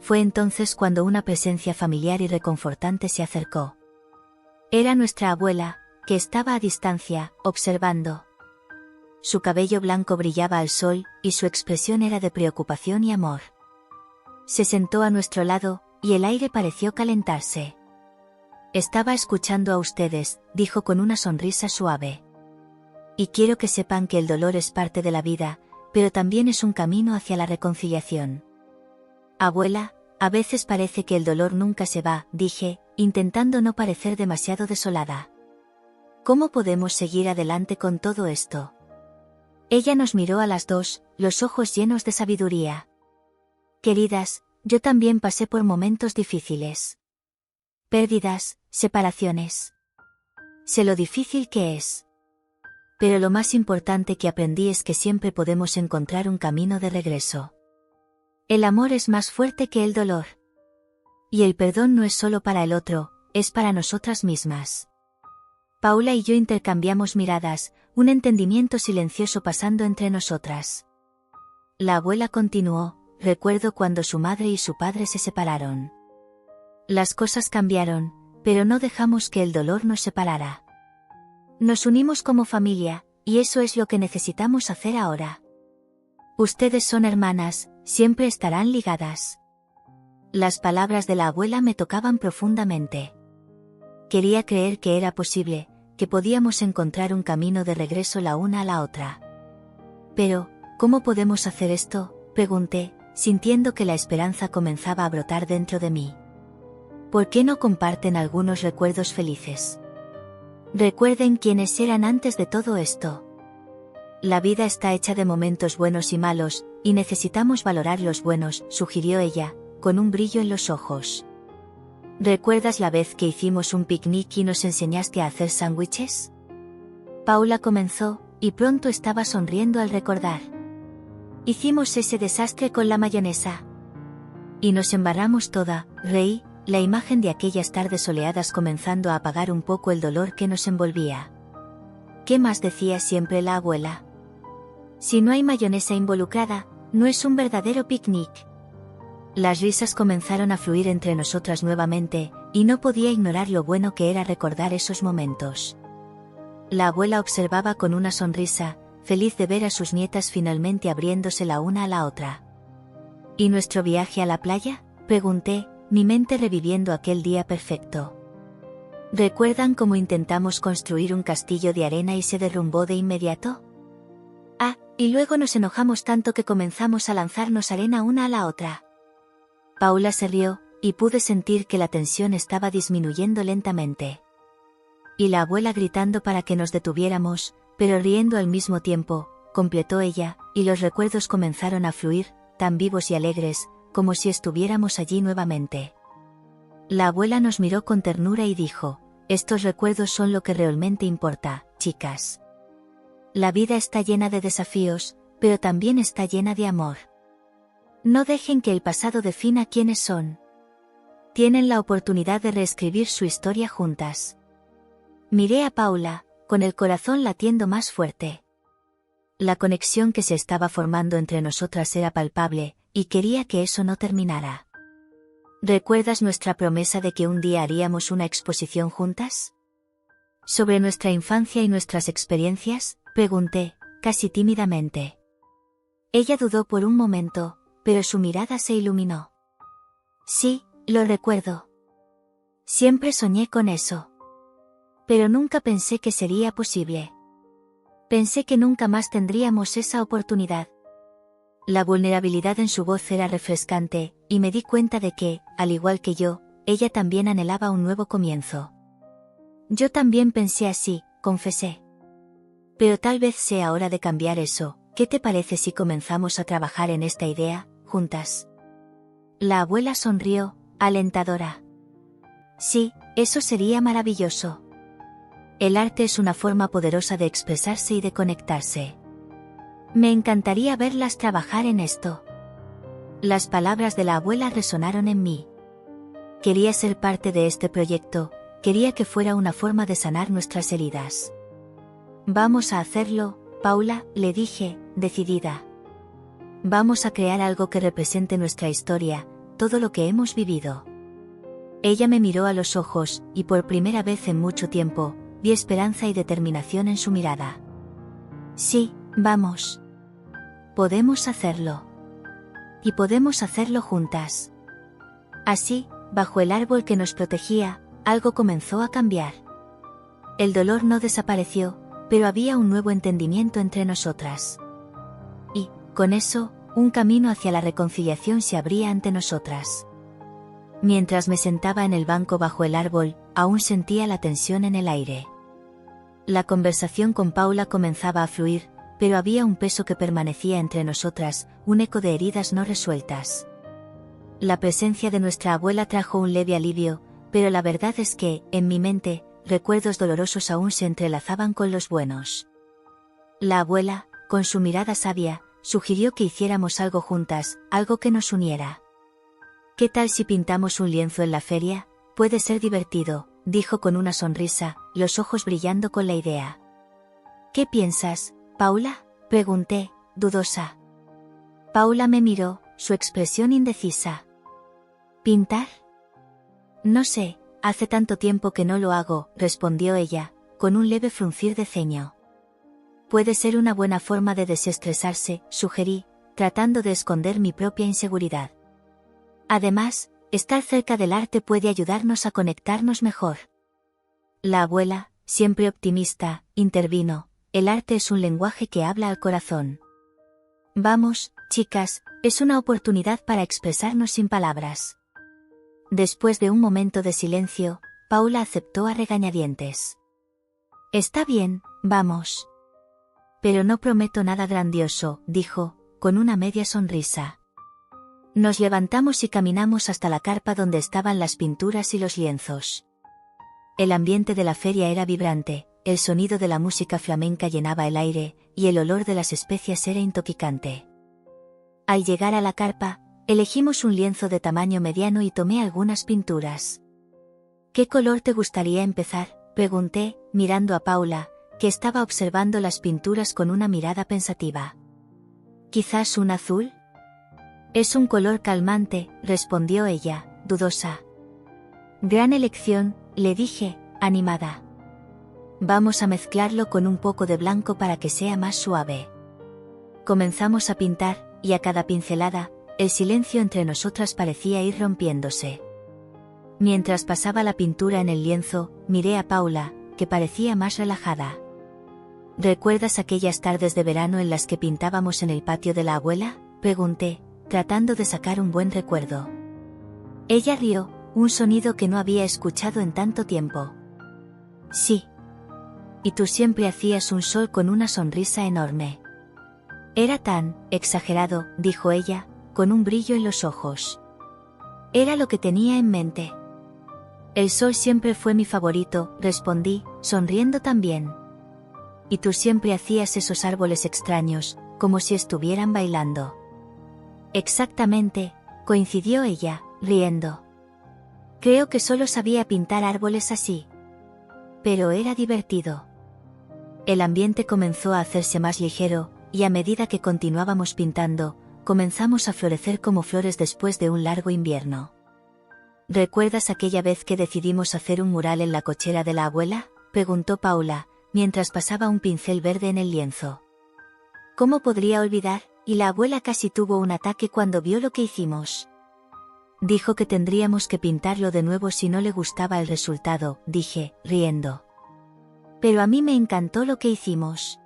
Fue entonces cuando una presencia familiar y reconfortante se acercó. Era nuestra abuela, que estaba a distancia, observando. Su cabello blanco brillaba al sol, y su expresión era de preocupación y amor. Se sentó a nuestro lado, y el aire pareció calentarse. Estaba escuchando a ustedes, dijo con una sonrisa suave. Y quiero que sepan que el dolor es parte de la vida, pero también es un camino hacia la reconciliación. Abuela, a veces parece que el dolor nunca se va, dije, intentando no parecer demasiado desolada. ¿Cómo podemos seguir adelante con todo esto? Ella nos miró a las dos, los ojos llenos de sabiduría. Queridas, yo también pasé por momentos difíciles. Pérdidas, separaciones. Sé lo difícil que es. Pero lo más importante que aprendí es que siempre podemos encontrar un camino de regreso. El amor es más fuerte que el dolor. Y el perdón no es solo para el otro, es para nosotras mismas. Paula y yo intercambiamos miradas, un entendimiento silencioso pasando entre nosotras. La abuela continuó, recuerdo cuando su madre y su padre se separaron. Las cosas cambiaron, pero no dejamos que el dolor nos separara. Nos unimos como familia, y eso es lo que necesitamos hacer ahora. Ustedes son hermanas, siempre estarán ligadas. Las palabras de la abuela me tocaban profundamente. Quería creer que era posible, que podíamos encontrar un camino de regreso la una a la otra. Pero, ¿cómo podemos hacer esto?, pregunté, sintiendo que la esperanza comenzaba a brotar dentro de mí. ¿Por qué no comparten algunos recuerdos felices? Recuerden quiénes eran antes de todo esto. La vida está hecha de momentos buenos y malos, y necesitamos valorar los buenos, sugirió ella, con un brillo en los ojos. ¿Recuerdas la vez que hicimos un picnic y nos enseñaste a hacer sándwiches? Paula comenzó, y pronto estaba sonriendo al recordar. Hicimos ese desastre con la mayonesa. Y nos embarramos toda, reí, la imagen de aquellas tardes soleadas comenzando a apagar un poco el dolor que nos envolvía. ¿Qué más decía siempre la abuela? Si no hay mayonesa involucrada, no es un verdadero picnic. Las risas comenzaron a fluir entre nosotras nuevamente, y no podía ignorar lo bueno que era recordar esos momentos. La abuela observaba con una sonrisa, feliz de ver a sus nietas finalmente abriéndose la una a la otra. ¿Y nuestro viaje a la playa?, pregunté, mi mente reviviendo aquel día perfecto. ¿Recuerdan cómo intentamos construir un castillo de arena y se derrumbó de inmediato? Ah, y luego nos enojamos tanto que comenzamos a lanzarnos arena una a la otra. Paula se rió, y pude sentir que la tensión estaba disminuyendo lentamente. Y la abuela gritando para que nos detuviéramos, pero riendo al mismo tiempo, completó ella, y los recuerdos comenzaron a fluir, tan vivos y alegres, como si estuviéramos allí nuevamente. La abuela nos miró con ternura y dijo, estos recuerdos son lo que realmente importa, chicas. La vida está llena de desafíos, pero también está llena de amor. No dejen que el pasado defina quiénes son. Tienen la oportunidad de reescribir su historia juntas. Miré a Paula, con el corazón latiendo más fuerte. La conexión que se estaba formando entre nosotras era palpable, y quería que eso no terminara. ¿Recuerdas nuestra promesa de que un día haríamos una exposición juntas? ¿Sobre nuestra infancia y nuestras experiencias?, pregunté, casi tímidamente. Ella dudó por un momento, pero su mirada se iluminó. Sí, lo recuerdo. Siempre soñé con eso. Pero nunca pensé que sería posible. Pensé que nunca más tendríamos esa oportunidad. La vulnerabilidad en su voz era refrescante, y me di cuenta de que, al igual que yo, ella también anhelaba un nuevo comienzo. Yo también pensé así, confesé. Pero tal vez sea hora de cambiar eso. ¿Qué te parece si comenzamos a trabajar en esta idea, juntas? La abuela sonrió, alentadora. Sí, eso sería maravilloso. El arte es una forma poderosa de expresarse y de conectarse. Me encantaría verlas trabajar en esto. Las palabras de la abuela resonaron en mí. Quería ser parte de este proyecto, quería que fuera una forma de sanar nuestras heridas. Vamos a hacerlo, Paula, le dije, decidida. Vamos a crear algo que represente nuestra historia, todo lo que hemos vivido. Ella me miró a los ojos, y por primera vez en mucho tiempo, vi esperanza y determinación en su mirada. Sí, vamos. Podemos hacerlo. Y podemos hacerlo juntas. Así, bajo el árbol que nos protegía, algo comenzó a cambiar. El dolor no desapareció, pero había un nuevo entendimiento entre nosotras. Y, con eso, un camino hacia la reconciliación se abría ante nosotras. Mientras me sentaba en el banco bajo el árbol, aún sentía la tensión en el aire. La conversación con Paula comenzaba a fluir, pero había un peso que permanecía entre nosotras, un eco de heridas no resueltas. La presencia de nuestra abuela trajo un leve alivio, pero la verdad es que, en mi mente, recuerdos dolorosos aún se entrelazaban con los buenos. La abuela, con su mirada sabia, sugirió que hiciéramos algo juntas, algo que nos uniera. ¿Qué tal si pintamos un lienzo en la feria? Puede ser divertido, dijo con una sonrisa, los ojos brillando con la idea. ¿Qué piensas, Paula?, pregunté, dudosa. Paula me miró, su expresión indecisa. ¿Pintar? No sé, hace tanto tiempo que no lo hago, respondió ella, con un leve fruncir de ceño. Puede ser una buena forma de desestresarse, sugerí, tratando de esconder mi propia inseguridad. Además, estar cerca del arte puede ayudarnos a conectarnos mejor. La abuela, siempre optimista, intervino, el arte es un lenguaje que habla al corazón. Vamos, chicas, es una oportunidad para expresarnos sin palabras. Después de un momento de silencio, Paula aceptó a regañadientes. Está bien, vamos. Pero no prometo nada grandioso, dijo, con una media sonrisa. Nos levantamos y caminamos hasta la carpa donde estaban las pinturas y los lienzos. El ambiente de la feria era vibrante, el sonido de la música flamenca llenaba el aire, y el olor de las especias era intoxicante. Al llegar a la carpa, elegimos un lienzo de tamaño mediano y tomé algunas pinturas. ¿Qué color te gustaría empezar?, pregunté, mirando a Paula, que estaba observando las pinturas con una mirada pensativa. ¿Quizás un azul? Es un color calmante, respondió ella, dudosa. Gran elección, le dije, animada. Vamos a mezclarlo con un poco de blanco para que sea más suave. Comenzamos a pintar, y a cada pincelada, el silencio entre nosotras parecía ir rompiéndose. Mientras pasaba la pintura en el lienzo, miré a Paula, que parecía más relajada. ¿Recuerdas aquellas tardes de verano en las que pintábamos en el patio de la abuela?, pregunté, tratando de sacar un buen recuerdo. Ella rió, un sonido que no había escuchado en tanto tiempo. Sí. Y tú siempre hacías un sol con una sonrisa enorme. Era tan exagerado, dijo ella, con un brillo en los ojos. Era lo que tenía en mente. El sol siempre fue mi favorito, respondí, sonriendo también. Y tú siempre hacías esos árboles extraños, como si estuvieran bailando. Exactamente, coincidió ella, riendo. Creo que solo sabía pintar árboles así. Pero era divertido. El ambiente comenzó a hacerse más ligero, y a medida que continuábamos pintando, comenzamos a florecer como flores después de un largo invierno. ¿Recuerdas aquella vez que decidimos hacer un mural en la cochera de la abuela?, preguntó Paula, mientras pasaba un pincel verde en el lienzo. ¿Cómo podría olvidar? Y la abuela casi tuvo un ataque cuando vio lo que hicimos. Dijo que tendríamos que pintarlo de nuevo si no le gustaba el resultado, dije, riendo. Pero a mí me encantó lo que hicimos.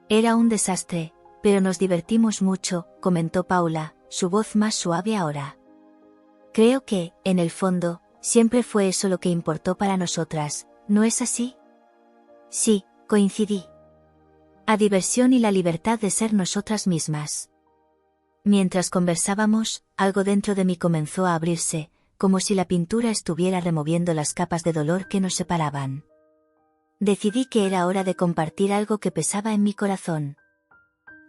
Era un desastre, pero nos divertimos mucho, comentó Paula, su voz más suave ahora. Creo que, en el fondo, siempre fue eso lo que importó para nosotras, ¿no es así? Sí, coincidí. A diversión y la libertad de ser nosotras mismas. Mientras conversábamos, algo dentro de mí comenzó a abrirse, como si la pintura estuviera removiendo las capas de dolor que nos separaban. Decidí que era hora de compartir algo que pesaba en mi corazón.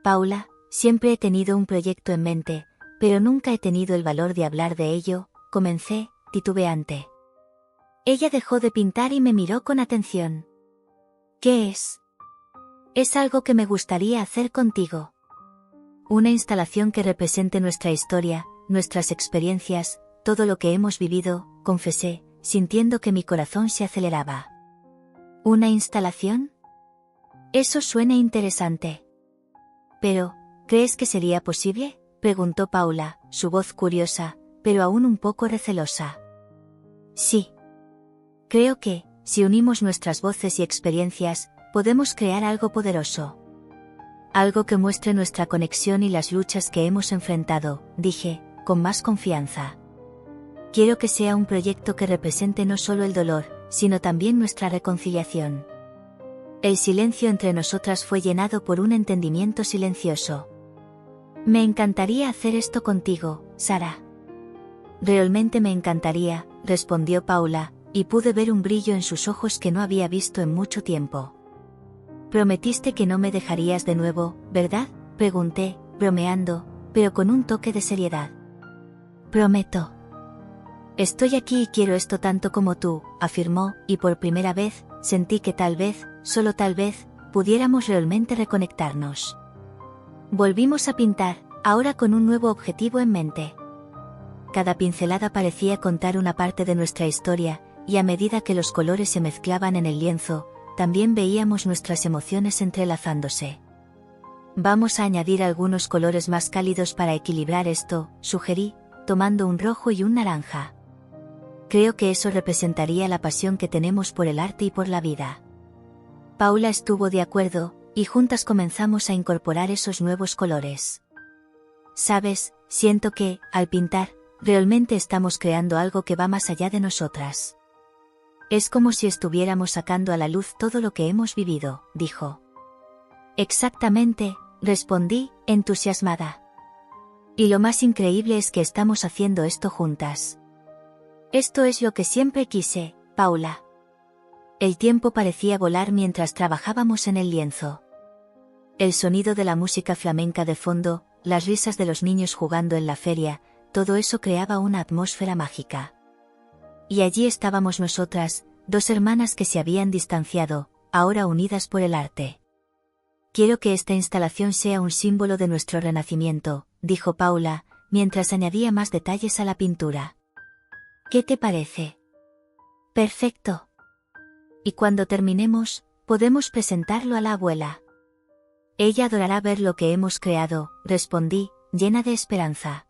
Paula, siempre he tenido un proyecto en mente, pero nunca he tenido el valor de hablar de ello, comencé, titubeante. Ella dejó de pintar y me miró con atención. ¿Qué es? Es algo que me gustaría hacer contigo. Una instalación que represente nuestra historia, nuestras experiencias, todo lo que hemos vivido, confesé, sintiendo que mi corazón se aceleraba. ¿Una instalación? Eso suena interesante. Pero, ¿crees que sería posible?, preguntó Paula, su voz curiosa, pero aún un poco recelosa. Sí. Creo que, si unimos nuestras voces y experiencias, podemos crear algo poderoso. Algo que muestre nuestra conexión y las luchas que hemos enfrentado, dije, con más confianza. Quiero que sea un proyecto que represente no solo el dolor, sino también nuestra reconciliación. El silencio entre nosotras fue llenado por un entendimiento silencioso. Me encantaría hacer esto contigo, Sara. Realmente me encantaría, respondió Paula, y pude ver un brillo en sus ojos que no había visto en mucho tiempo. Prometiste que no me dejarías de nuevo, ¿verdad?, pregunté, bromeando, pero con un toque de seriedad. Prometo. Estoy aquí y quiero esto tanto como tú, afirmó, y por primera vez, sentí que tal vez, solo tal vez, pudiéramos realmente reconectarnos. Volvimos a pintar, ahora con un nuevo objetivo en mente. Cada pincelada parecía contar una parte de nuestra historia, y a medida que los colores se mezclaban en el lienzo, también veíamos nuestras emociones entrelazándose. Vamos a añadir algunos colores más cálidos para equilibrar esto, sugerí, tomando un rojo y un naranja. Creo que eso representaría la pasión que tenemos por el arte y por la vida. Paula estuvo de acuerdo, y juntas comenzamos a incorporar esos nuevos colores. Sabes, siento que, al pintar, realmente estamos creando algo que va más allá de nosotras. Es como si estuviéramos sacando a la luz todo lo que hemos vivido, dijo. Exactamente, respondí, entusiasmada. Y lo más increíble es que estamos haciendo esto juntas. Esto es lo que siempre quise, Paula. El tiempo parecía volar mientras trabajábamos en el lienzo. El sonido de la música flamenca de fondo, las risas de los niños jugando en la feria, todo eso creaba una atmósfera mágica. Y allí estábamos nosotras, dos hermanas que se habían distanciado, ahora unidas por el arte. Quiero que esta instalación sea un símbolo de nuestro renacimiento, dijo Paula, mientras añadía más detalles a la pintura. ¿Qué te parece? Perfecto. Y cuando terminemos, podemos presentarlo a la abuela. Ella adorará ver lo que hemos creado, respondí, llena de esperanza.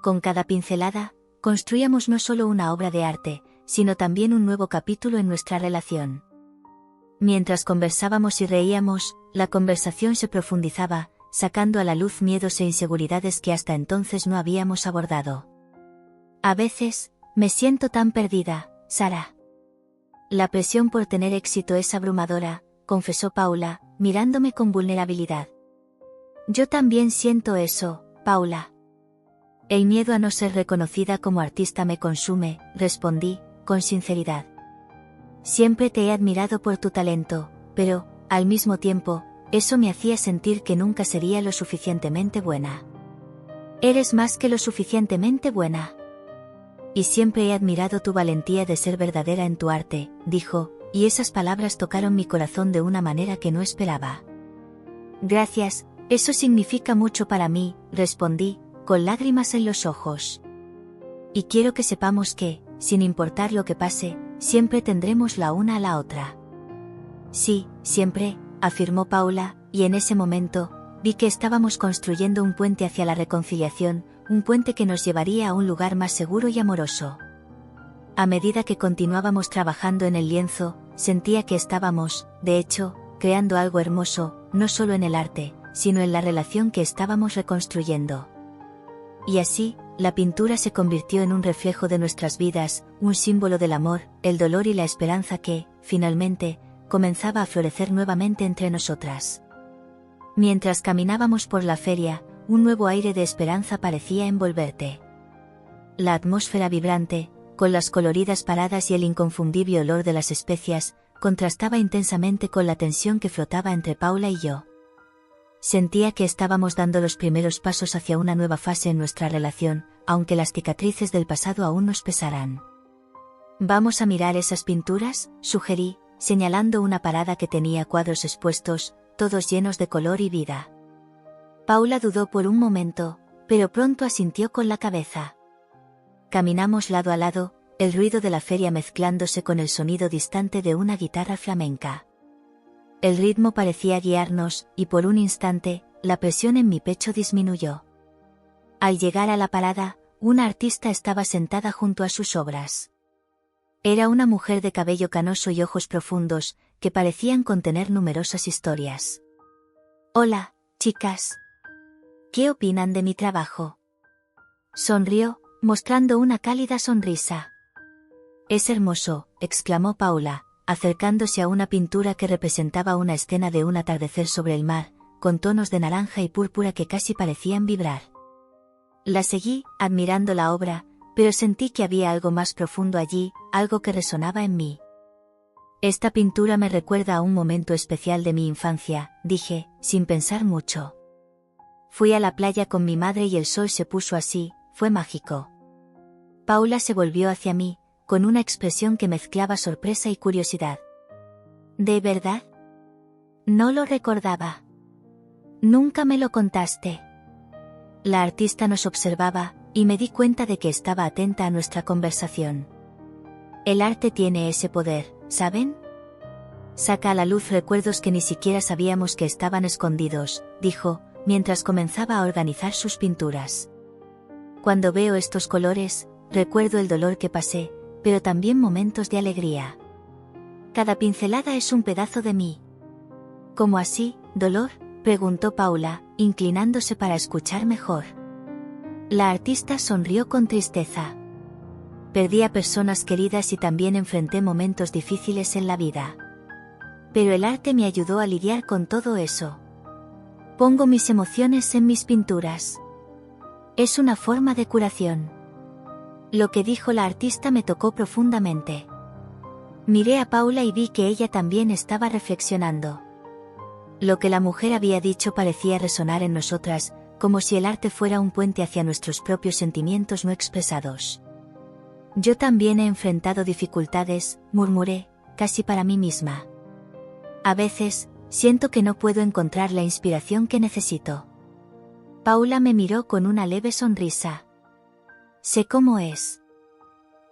Con cada pincelada, construíamos no solo una obra de arte, sino también un nuevo capítulo en nuestra relación. Mientras conversábamos y reíamos, la conversación se profundizaba, sacando a la luz miedos e inseguridades que hasta entonces no habíamos abordado. A veces, me siento tan perdida, Sara. La presión por tener éxito es abrumadora, confesó Paula, mirándome con vulnerabilidad. Yo también siento eso, Paula. El miedo a no ser reconocida como artista me consume, respondí, con sinceridad. Siempre te he admirado por tu talento, pero, al mismo tiempo, eso me hacía sentir que nunca sería lo suficientemente buena. Eres más que lo suficientemente buena. Y siempre he admirado tu valentía de ser verdadera en tu arte, dijo, y esas palabras tocaron mi corazón de una manera que no esperaba. Gracias, eso significa mucho para mí, respondí, con lágrimas en los ojos. Y quiero que sepamos que, sin importar lo que pase, siempre tendremos la una a la otra. Sí, siempre, afirmó Paula, y en ese momento, vi que estábamos construyendo un puente hacia la reconciliación, un puente que nos llevaría a un lugar más seguro y amoroso. A medida que continuábamos trabajando en el lienzo, sentía que estábamos, de hecho, creando algo hermoso, no solo en el arte, sino en la relación que estábamos reconstruyendo. Y así, la pintura se convirtió en un reflejo de nuestras vidas, un símbolo del amor, el dolor y la esperanza que, finalmente, comenzaba a florecer nuevamente entre nosotras. Mientras caminábamos por la feria, un nuevo aire de esperanza parecía envolverte. La atmósfera vibrante, con las coloridas paradas y el inconfundible olor de las especias, contrastaba intensamente con la tensión que flotaba entre Paula y yo. Sentía que estábamos dando los primeros pasos hacia una nueva fase en nuestra relación, aunque las cicatrices del pasado aún nos pesaran. «¿Vamos a mirar esas pinturas?», sugerí, señalando una parada que tenía cuadros expuestos, todos llenos de color y vida. Paula dudó por un momento, pero pronto asintió con la cabeza. Caminamos lado a lado, el ruido de la feria mezclándose con el sonido distante de una guitarra flamenca. El ritmo parecía guiarnos, y por un instante, la presión en mi pecho disminuyó. Al llegar a la parada, una artista estaba sentada junto a sus obras. Era una mujer de cabello canoso y ojos profundos, que parecían contener numerosas historias. «Hola, chicas. ¿Qué opinan de mi trabajo?», sonrió, mostrando una cálida sonrisa. «Es hermoso», exclamó Paula, acercándose a una pintura que representaba una escena de un atardecer sobre el mar, con tonos de naranja y púrpura que casi parecían vibrar. La seguí, admirando la obra, pero sentí que había algo más profundo allí, algo que resonaba en mí. «Esta pintura me recuerda a un momento especial de mi infancia», dije, sin pensar mucho. «Fui a la playa con mi madre y el sol se puso así, fue mágico». Paula se volvió hacia mí, con una expresión que mezclaba sorpresa y curiosidad. «¿De verdad? No lo recordaba. Nunca me lo contaste». La artista nos observaba, y me di cuenta de que estaba atenta a nuestra conversación. El arte tiene ese poder, ¿saben? Saca a la luz recuerdos que ni siquiera sabíamos que estaban escondidos, dijo, mientras comenzaba a organizar sus pinturas. Cuando veo estos colores, recuerdo el dolor que pasé, pero también momentos de alegría. Cada pincelada es un pedazo de mí. ¿Cómo así, dolor?, preguntó Paula, inclinándose para escuchar mejor. La artista sonrió con tristeza. Perdí a personas queridas y también enfrenté momentos difíciles en la vida. Pero el arte me ayudó a lidiar con todo eso. Pongo mis emociones en mis pinturas. Es una forma de curación. Lo que dijo la artista me tocó profundamente. Miré a Paula y vi que ella también estaba reflexionando. Lo que la mujer había dicho parecía resonar en nosotras, como si el arte fuera un puente hacia nuestros propios sentimientos no expresados. Yo también he enfrentado dificultades, murmuré, casi para mí misma. A veces, siento que no puedo encontrar la inspiración que necesito. Paula me miró con una leve sonrisa. Sé cómo es.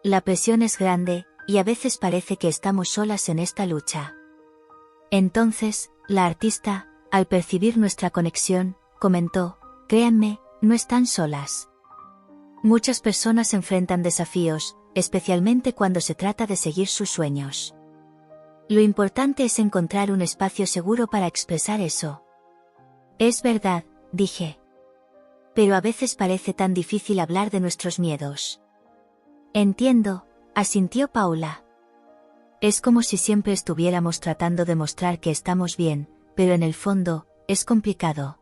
La presión es grande, y a veces parece que estamos solas en esta lucha. Entonces, la artista, al percibir nuestra conexión, comentó, créanme, no están solas. Muchas personas enfrentan desafíos, especialmente cuando se trata de seguir sus sueños. Lo importante es encontrar un espacio seguro para expresar eso. Es verdad, dije. Pero a veces parece tan difícil hablar de nuestros miedos. Entiendo, asintió Paula. Es como si siempre estuviéramos tratando de mostrar que estamos bien, pero en el fondo, es complicado.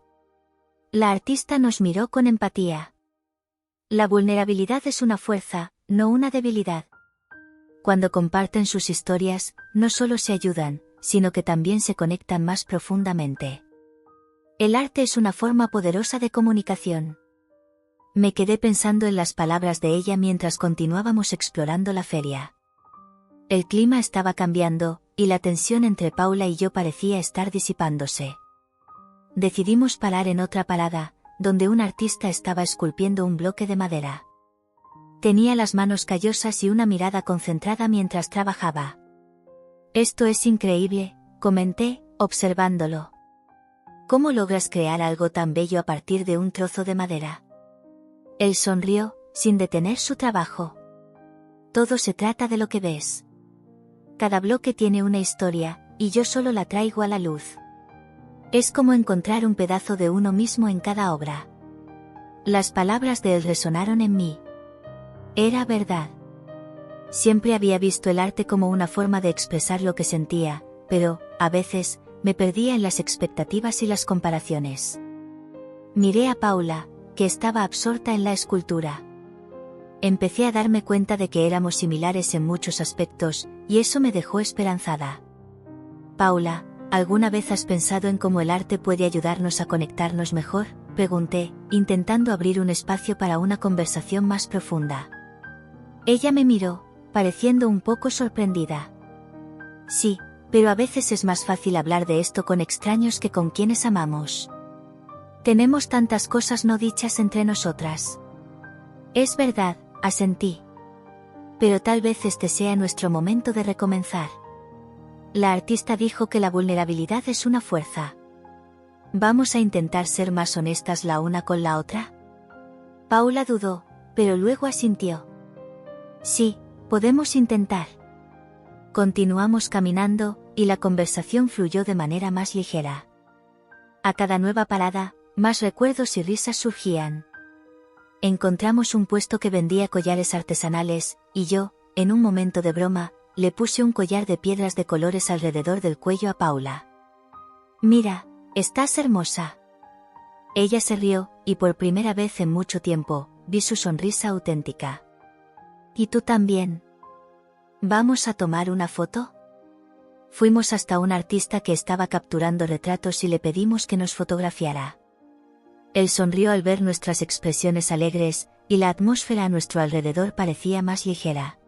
La artista nos miró con empatía. La vulnerabilidad es una fuerza, no una debilidad. Cuando comparten sus historias, no solo se ayudan, sino que también se conectan más profundamente. El arte es una forma poderosa de comunicación. Me quedé pensando en las palabras de ella mientras continuábamos explorando la feria. El clima estaba cambiando, y la tensión entre Paula y yo parecía estar disipándose. Decidimos parar en otra parada, donde un artista estaba esculpiendo un bloque de madera. Tenía las manos callosas y una mirada concentrada mientras trabajaba. Esto es increíble, comenté, observándolo. ¿Cómo logras crear algo tan bello a partir de un trozo de madera? Él sonrió, sin detener su trabajo. Todo se trata de lo que ves. Cada bloque tiene una historia, y yo solo la traigo a la luz. Es como encontrar un pedazo de uno mismo en cada obra. Las palabras de él resonaron en mí. Era verdad. Siempre había visto el arte como una forma de expresar lo que sentía, pero, a veces, me perdía en las expectativas y las comparaciones. Miré a Paula, que estaba absorta en la escultura. Empecé a darme cuenta de que éramos similares en muchos aspectos, y eso me dejó esperanzada. Paula, ¿alguna vez has pensado en cómo el arte puede ayudarnos a conectarnos mejor?, pregunté, intentando abrir un espacio para una conversación más profunda. Ella me miró, pareciendo un poco sorprendida. Sí, pero a veces es más fácil hablar de esto con extraños que con quienes amamos. Tenemos tantas cosas no dichas entre nosotras. Es verdad, asentí. Pero tal vez este sea nuestro momento de recomenzar. La artista dijo que la vulnerabilidad es una fuerza. ¿Vamos a intentar ser más honestas la una con la otra? Paula dudó, pero luego asintió. Sí, podemos intentar. Continuamos caminando, y la conversación fluyó de manera más ligera. A cada nueva parada, más recuerdos y risas surgían. Encontramos un puesto que vendía collares artesanales, y yo, en un momento de broma, le puse un collar de piedras de colores alrededor del cuello a Paula. Mira, estás hermosa. Ella se rió, y por primera vez en mucho tiempo, vi su sonrisa auténtica. ¿Y tú también? ¿Vamos a tomar una foto? Fuimos hasta un artista que estaba capturando retratos y le pedimos que nos fotografiara. Él sonrió al ver nuestras expresiones alegres, y la atmósfera a nuestro alrededor parecía más ligera.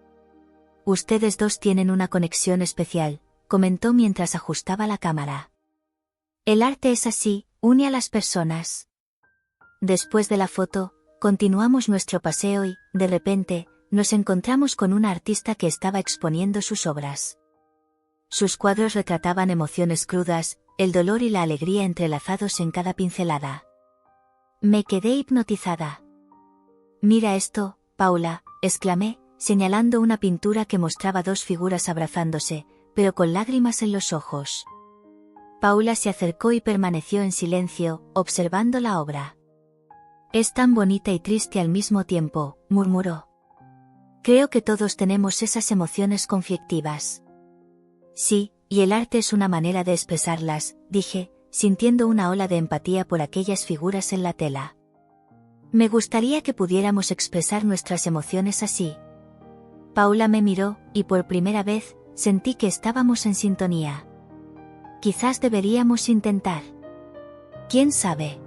Ustedes dos tienen una conexión especial, comentó mientras ajustaba la cámara. El arte es así, une a las personas. Después de la foto, continuamos nuestro paseo y, de repente, nos encontramos con una artista que estaba exponiendo sus obras. Sus cuadros retrataban emociones crudas, el dolor y la alegría entrelazados en cada pincelada. Me quedé hipnotizada. Mira esto, Paula, exclamé, señalando una pintura que mostraba dos figuras abrazándose, pero con lágrimas en los ojos. Paula se acercó y permaneció en silencio, observando la obra. «Es tan bonita y triste al mismo tiempo», murmuró. «Creo que todos tenemos esas emociones conflictivas». «Sí, y el arte es una manera de expresarlas», dije, sintiendo una ola de empatía por aquellas figuras en la tela. «Me gustaría que pudiéramos expresar nuestras emociones así». Paula me miró, y por primera vez, sentí que estábamos en sintonía. «Quizás deberíamos intentar. ¿Quién sabe?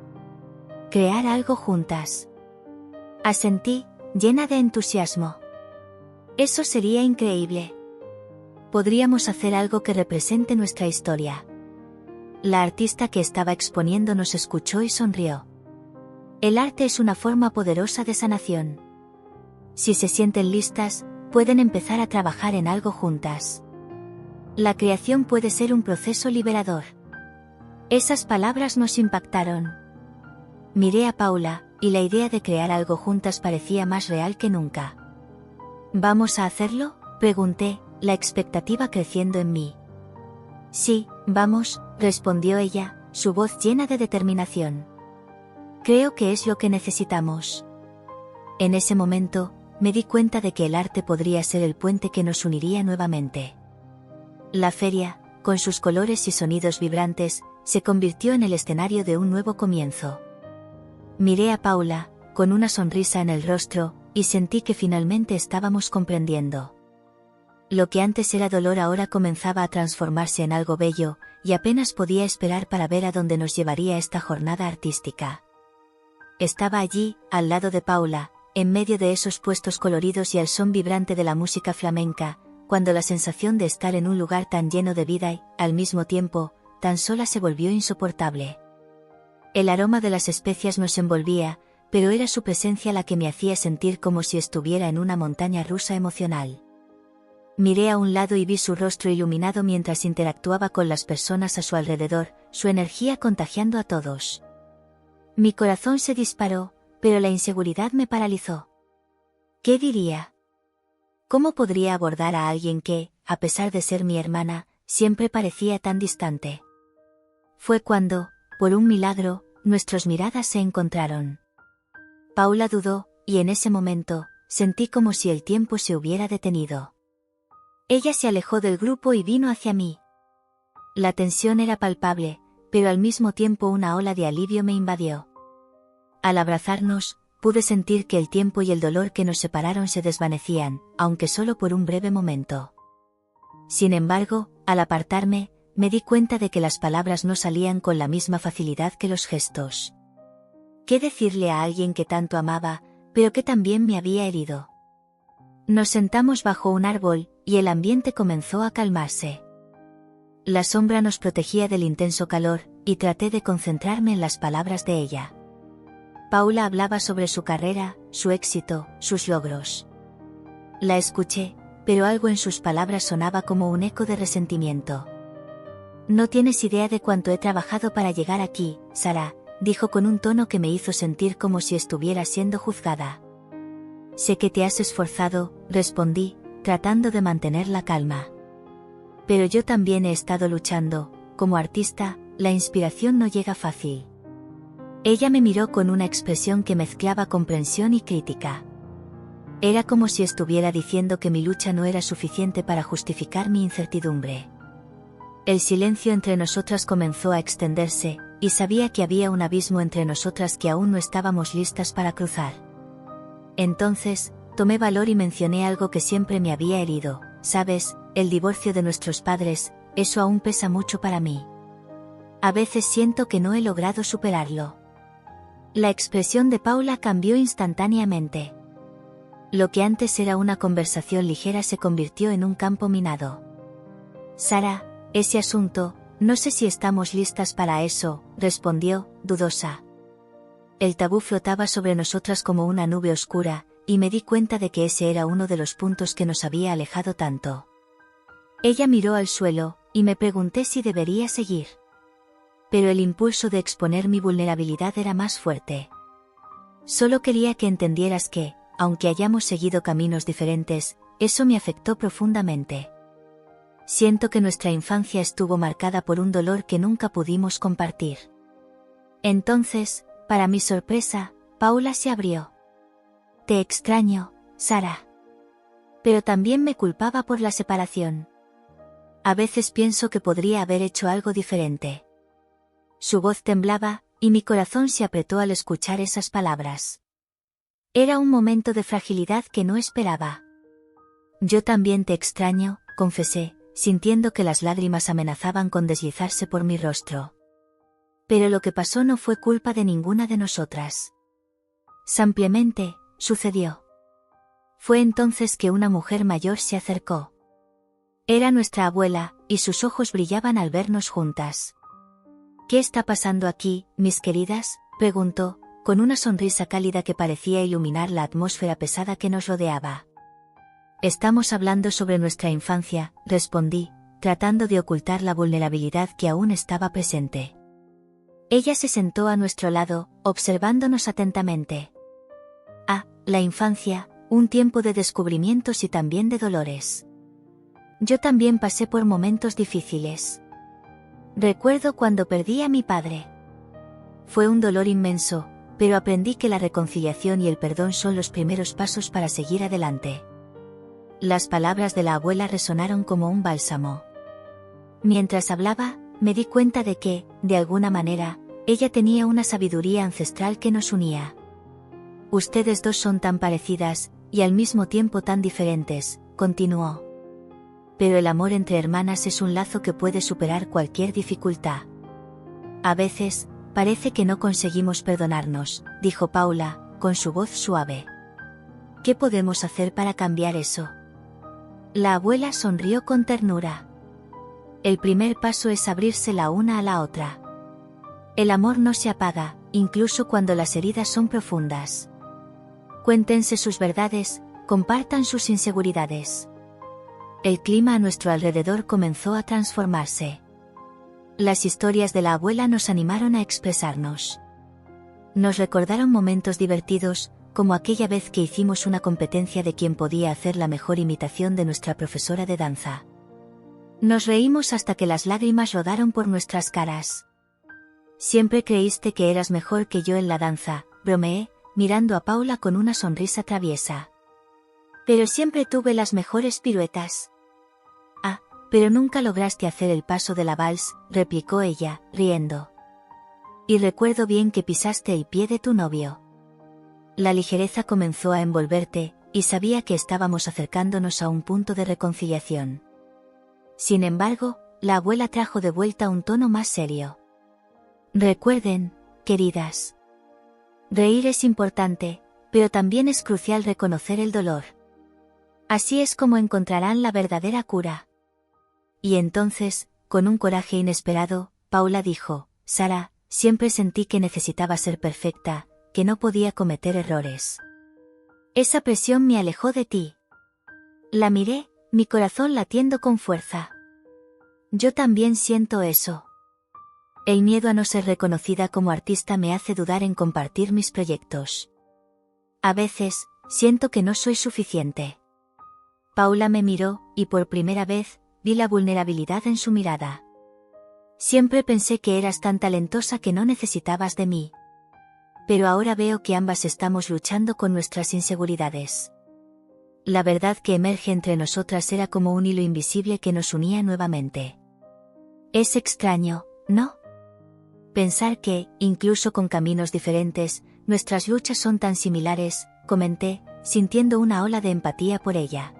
Crear algo juntas». Asentí, llena de entusiasmo. «Eso sería increíble. Podríamos hacer algo que represente nuestra historia». La artista que estaba exponiendo nos escuchó y sonrió. «El arte es una forma poderosa de sanación. Si se sienten listas, pueden empezar a trabajar en algo juntas. La creación puede ser un proceso liberador». Esas palabras nos impactaron. Miré a Paula, y la idea de crear algo juntas parecía más real que nunca. «¿Vamos a hacerlo?», pregunté, la expectativa creciendo en mí. «Sí, vamos», respondió ella, su voz llena de determinación. «Creo que es lo que necesitamos». En ese momento, me di cuenta de que el arte podría ser el puente que nos uniría nuevamente. La feria, con sus colores y sonidos vibrantes, se convirtió en el escenario de un nuevo comienzo. Miré a Paula, con una sonrisa en el rostro, y sentí que finalmente estábamos comprendiendo. Lo que antes era dolor ahora comenzaba a transformarse en algo bello, y apenas podía esperar para ver a dónde nos llevaría esta jornada artística. Estaba allí, al lado de Paula, en medio de esos puestos coloridos y al son vibrante de la música flamenca, cuando la sensación de estar en un lugar tan lleno de vida y, al mismo tiempo, tan sola se volvió insoportable. El aroma de las especias nos envolvía, pero era su presencia la que me hacía sentir como si estuviera en una montaña rusa emocional. Miré a un lado y vi su rostro iluminado mientras interactuaba con las personas a su alrededor, su energía contagiando a todos. Mi corazón se disparó, pero la inseguridad me paralizó. ¿Qué diría? ¿Cómo podría abordar a alguien que, a pesar de ser mi hermana, siempre parecía tan distante? Fue cuando, por un milagro, nuestras miradas se encontraron. Paula dudó, y en ese momento, sentí como si el tiempo se hubiera detenido. Ella se alejó del grupo y vino hacia mí. La tensión era palpable, pero al mismo tiempo una ola de alivio me invadió. Al abrazarnos, pude sentir que el tiempo y el dolor que nos separaron se desvanecían, aunque solo por un breve momento. Sin embargo, al apartarme, me di cuenta de que las palabras no salían con la misma facilidad que los gestos. ¿Qué decirle a alguien que tanto amaba, pero que también me había herido? Nos sentamos bajo un árbol, y el ambiente comenzó a calmarse. La sombra nos protegía del intenso calor, y traté de concentrarme en las palabras de ella. Paula hablaba sobre su carrera, su éxito, sus logros. La escuché, pero algo en sus palabras sonaba como un eco de resentimiento. «No tienes idea de cuánto he trabajado para llegar aquí, Sara», dijo con un tono que me hizo sentir como si estuviera siendo juzgada. «Sé que te has esforzado», respondí, tratando de mantener la calma. «Pero yo también he estado luchando, como artista, la inspiración no llega fácil». Ella me miró con una expresión que mezclaba comprensión y crítica. Era como si estuviera diciendo que mi lucha no era suficiente para justificar mi incertidumbre. El silencio entre nosotras comenzó a extenderse, y sabía que había un abismo entre nosotras que aún no estábamos listas para cruzar. Entonces, tomé valor y mencioné algo que siempre me había herido. «Sabes, el divorcio de nuestros padres, eso aún pesa mucho para mí. A veces siento que no he logrado superarlo». La expresión de Paula cambió instantáneamente. Lo que antes era una conversación ligera se convirtió en un campo minado. «Sara, ese asunto, no sé si estamos listas para eso», respondió, dudosa. El tabú flotaba sobre nosotras como una nube oscura, y me di cuenta de que ese era uno de los puntos que nos había alejado tanto. Ella miró al suelo, y me pregunté si debería seguir. Pero el impulso de exponer mi vulnerabilidad era más fuerte. «Solo quería que entendieras que, aunque hayamos seguido caminos diferentes, eso me afectó profundamente. siento que nuestra infancia estuvo marcada por un dolor que nunca pudimos compartir. Entonces, para mi sorpresa, Paula se abrió. Te extraño, Sara. Pero también me culpaba por la separación. A veces pienso que podría haber hecho algo diferente. Su voz temblaba, y mi corazón se apretó al escuchar esas palabras. Era un momento de fragilidad que no esperaba. Yo también te extraño, confesé, sintiendo que las lágrimas amenazaban con deslizarse por mi rostro. Pero lo que pasó no fue culpa de ninguna de nosotras. Simplemente, sucedió. Fue entonces que una mujer mayor se acercó. Era nuestra abuela, y sus ojos brillaban al vernos juntas. ¿Qué está pasando aquí, mis queridas?, preguntó, con una sonrisa cálida que parecía iluminar la atmósfera pesada que nos rodeaba. Estamos hablando sobre nuestra infancia, respondí, tratando de ocultar la vulnerabilidad que aún estaba presente. Ella se sentó a nuestro lado, observándonos atentamente. Ah, la infancia, un tiempo de descubrimientos y también de dolores. Yo también pasé por momentos difíciles. Recuerdo cuando perdí a mi padre. Fue un dolor inmenso, pero aprendí que la reconciliación y el perdón son los primeros pasos para seguir adelante. Las palabras de la abuela resonaron como un bálsamo. Mientras hablaba, me di cuenta de que, de alguna manera, ella tenía una sabiduría ancestral que nos unía. Ustedes dos son tan parecidas, y al mismo tiempo tan diferentes, continuó. Pero el amor entre hermanas es un lazo que puede superar cualquier dificultad. A veces, parece que no conseguimos perdonarnos, dijo Paula, con su voz suave. ¿Qué podemos hacer para cambiar eso? La abuela sonrió con ternura. El primer paso es abrirse la una a la otra. El amor no se apaga, incluso cuando las heridas son profundas. Cuéntense sus verdades, compartan sus inseguridades. El clima a nuestro alrededor comenzó a transformarse. Las historias de la abuela nos animaron a expresarnos. Nos recordaron momentos divertidos, como aquella vez que hicimos una competencia de quién podía hacer la mejor imitación de nuestra profesora de danza. Nos reímos hasta que las lágrimas rodaron por nuestras caras. Siempre creíste que eras mejor que yo en la danza, bromeé, mirando a Paula con una sonrisa traviesa. Pero siempre tuve las mejores piruetas. Ah, pero nunca lograste hacer el paso de la vals, replicó ella, riendo. Y recuerdo bien que pisaste el pie de tu novio. La ligereza comenzó a envolverte, y sabía que estábamos acercándonos a un punto de reconciliación. Sin embargo, la abuela trajo de vuelta un tono más serio. Recuerden, queridas. Reír es importante, pero también es crucial reconocer el dolor. Así es como encontrarán la verdadera cura. Y entonces, con un coraje inesperado, Paula dijo, Sara, siempre sentí que necesitaba ser perfecta, que no podía cometer errores. Esa presión me alejó de ti. La miré, mi corazón latiendo con fuerza. Yo también siento eso. El miedo a no ser reconocida como artista me hace dudar en compartir mis proyectos. A veces, siento que no soy suficiente. Paula me miró, y por primera vez, vi la vulnerabilidad en su mirada. Siempre pensé que eras tan talentosa que no necesitabas de mí. Pero ahora veo que ambas estamos luchando con nuestras inseguridades. La verdad que emerge entre nosotras era como un hilo invisible que nos unía nuevamente. Es extraño, ¿no? Pensar que, incluso con caminos diferentes, nuestras luchas son tan similares, comenté, sintiendo una ola de empatía por ella.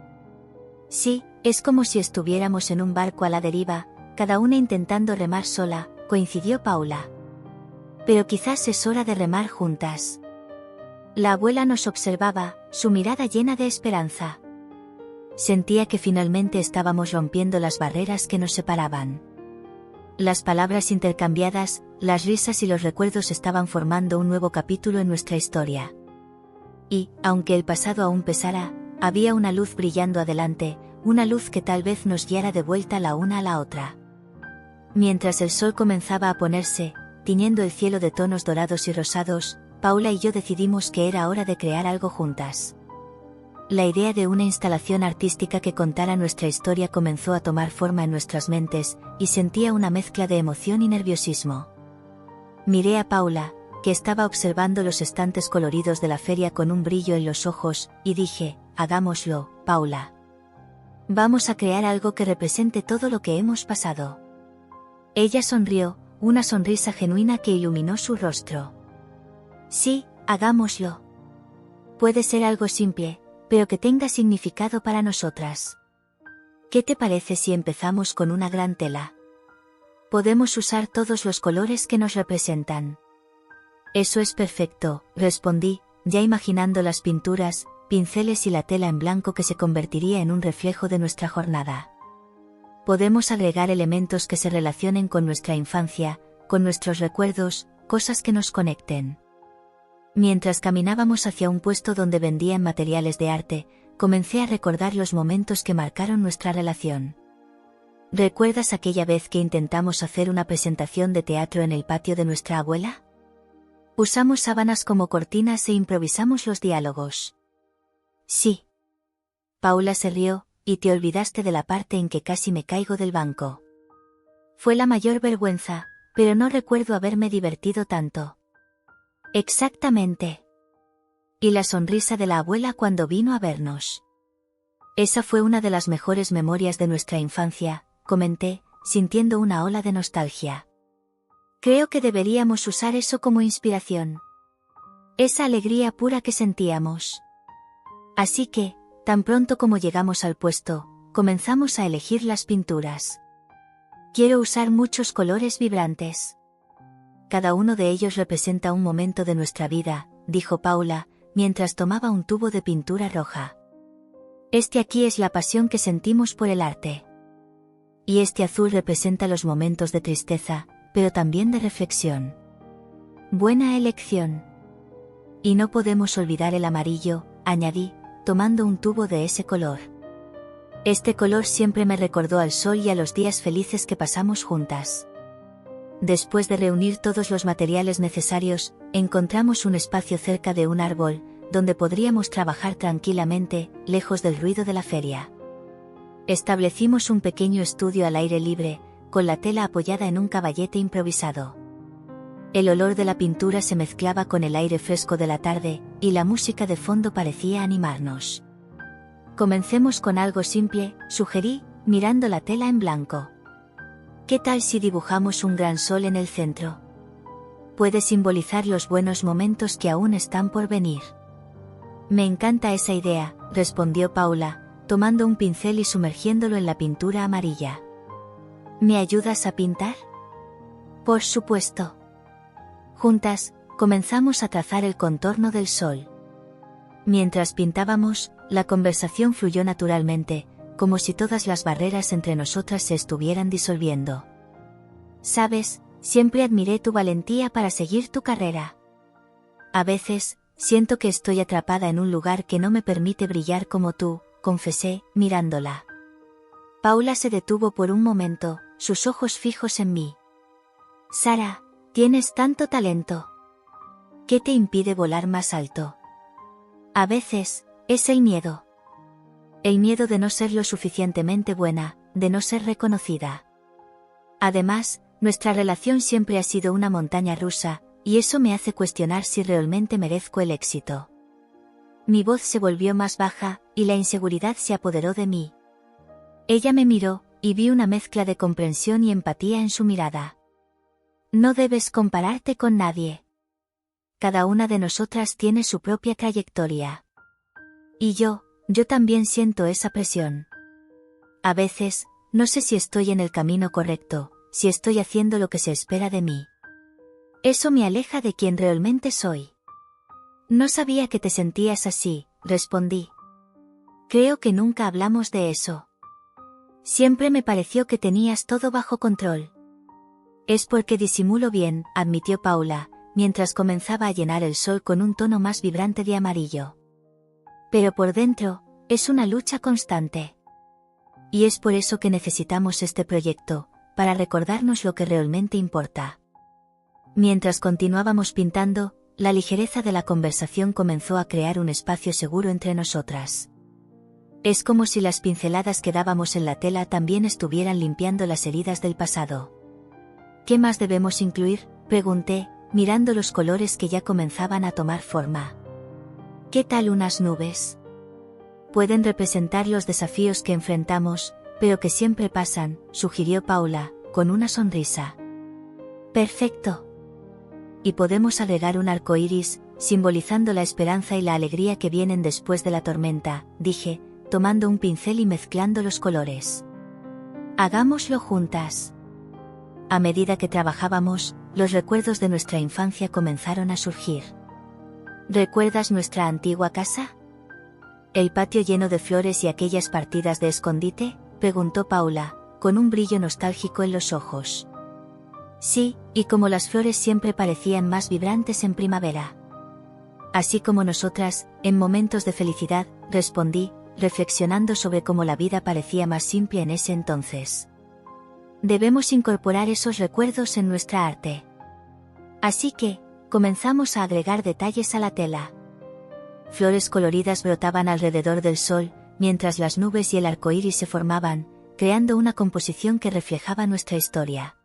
Sí, es como si estuviéramos en un barco a la deriva, cada una intentando remar sola, coincidió Paula. Pero quizás es hora de remar juntas. La abuela nos observaba, su mirada llena de esperanza. Sentía que finalmente estábamos rompiendo las barreras que nos separaban. Las palabras intercambiadas, las risas y los recuerdos estaban formando un nuevo capítulo en nuestra historia. Y, aunque el pasado aún pesara, había una luz brillando adelante, una luz que tal vez nos guiara de vuelta la una a la otra. Mientras el sol comenzaba a ponerse, tiñendo el cielo de tonos dorados y rosados, Paula y yo decidimos que era hora de crear algo juntas. La idea de una instalación artística que contara nuestra historia comenzó a tomar forma en nuestras mentes, y sentía una mezcla de emoción y nerviosismo. Miré a Paula, que estaba observando los estantes coloridos de la feria con un brillo en los ojos, y dije, hagámoslo, Paula. Vamos a crear algo que represente todo lo que hemos pasado. Ella sonrió, una sonrisa genuina que iluminó su rostro. Sí, hagámoslo. Puede ser algo simple, pero que tenga significado para nosotras. ¿Qué te parece si empezamos con una gran tela? Podemos usar todos los colores que nos representan. Eso es perfecto, respondí, ya imaginando las pinturas, pinceles y la tela en blanco que se convertiría en un reflejo de nuestra jornada. Podemos agregar elementos que se relacionen con nuestra infancia, con nuestros recuerdos, cosas que nos conecten. Mientras caminábamos hacia un puesto donde vendían materiales de arte, comencé a recordar los momentos que marcaron nuestra relación. ¿Recuerdas aquella vez que intentamos hacer una presentación de teatro en el patio de nuestra abuela? Usamos sábanas como cortinas e improvisamos los diálogos. Sí. Paula se rió, y te olvidaste de la parte en que casi me caigo del banco. Fue la mayor vergüenza, pero no recuerdo haberme divertido tanto. Exactamente. Y la sonrisa de la abuela cuando vino a vernos. Esa fue una de las mejores memorias de nuestra infancia, comenté, sintiendo una ola de nostalgia. Creo que deberíamos usar eso como inspiración. Esa alegría pura que sentíamos. Así que, tan pronto como llegamos al puesto, comenzamos a elegir las pinturas. Quiero usar muchos colores vibrantes. Cada uno de ellos representa un momento de nuestra vida, dijo Paula, mientras tomaba un tubo de pintura roja. Este aquí es la pasión que sentimos por el arte. Y este azul representa los momentos de tristeza, pero también de reflexión. Buena elección. Y no podemos olvidar el amarillo, añadí, tomando un tubo de ese color. Este color siempre me recordó al sol y a los días felices que pasamos juntas. Después de reunir todos los materiales necesarios, encontramos un espacio cerca de un árbol, donde podríamos trabajar tranquilamente, lejos del ruido de la feria. Establecimos un pequeño estudio al aire libre, con la tela apoyada en un caballete improvisado. El olor de la pintura se mezclaba con el aire fresco de la tarde, y la música de fondo parecía animarnos. Comencemos con algo simple, sugerí, mirando la tela en blanco. ¿Qué tal si dibujamos un gran sol en el centro? Puede simbolizar los buenos momentos que aún están por venir. Me encanta esa idea, respondió Paula, tomando un pincel y sumergiéndolo en la pintura amarilla. ¿Me ayudas a pintar? Por supuesto. Juntas, comenzamos a trazar el contorno del sol. Mientras pintábamos, la conversación fluyó naturalmente, como si todas las barreras entre nosotras se estuvieran disolviendo. Sabes, siempre admiré tu valentía para seguir tu carrera. A veces, siento que estoy atrapada en un lugar que no me permite brillar como tú, confesé, mirándola. Paula se detuvo por un momento, sus ojos fijos en mí. Sara, tienes tanto talento. ¿Qué te impide volar más alto? A veces, es el miedo. El miedo de no ser lo suficientemente buena, de no ser reconocida. Además, nuestra relación siempre ha sido una montaña rusa, y eso me hace cuestionar si realmente merezco el éxito. Mi voz se volvió más baja, y la inseguridad se apoderó de mí. Ella me miró, y vi una mezcla de comprensión y empatía en su mirada. No debes compararte con nadie. Cada una de nosotras tiene su propia trayectoria. Y yo también siento esa presión. A veces, no sé si estoy en el camino correcto, si estoy haciendo lo que se espera de mí. Eso me aleja de quien realmente soy. No sabía que te sentías así, respondí. Creo que nunca hablamos de eso. Siempre me pareció que tenías todo bajo control. Es porque disimulo bien, admitió Paula, mientras comenzaba a llenar el sol con un tono más vibrante de amarillo. Pero por dentro, es una lucha constante. Y es por eso que necesitamos este proyecto, para recordarnos lo que realmente importa. Mientras continuábamos pintando, la ligereza de la conversación comenzó a crear un espacio seguro entre nosotras. Es como si las pinceladas que dábamos en la tela también estuvieran limpiando las heridas del pasado. ¿Qué más debemos incluir?, pregunté, mirando los colores que ya comenzaban a tomar forma. ¿Qué tal unas nubes? Pueden representar los desafíos que enfrentamos, pero que siempre pasan, sugirió Paula, con una sonrisa. Perfecto. Y podemos agregar un arco iris, simbolizando la esperanza y la alegría que vienen después de la tormenta, dije, tomando un pincel y mezclando los colores. Hagámoslo juntas. A medida que trabajábamos, los recuerdos de nuestra infancia comenzaron a surgir. ¿Recuerdas nuestra antigua casa? ¿El patio lleno de flores y aquellas partidas de escondite?, preguntó Paula, con un brillo nostálgico en los ojos. Sí, y como las flores siempre parecían más vibrantes en primavera. Así como nosotras, en momentos de felicidad, respondí, reflexionando sobre cómo la vida parecía más simple en ese entonces. Debemos incorporar esos recuerdos en nuestra arte. Así que, comenzamos a agregar detalles a la tela. Flores coloridas brotaban alrededor del sol, mientras las nubes y el arco iris se formaban, creando una composición que reflejaba nuestra historia.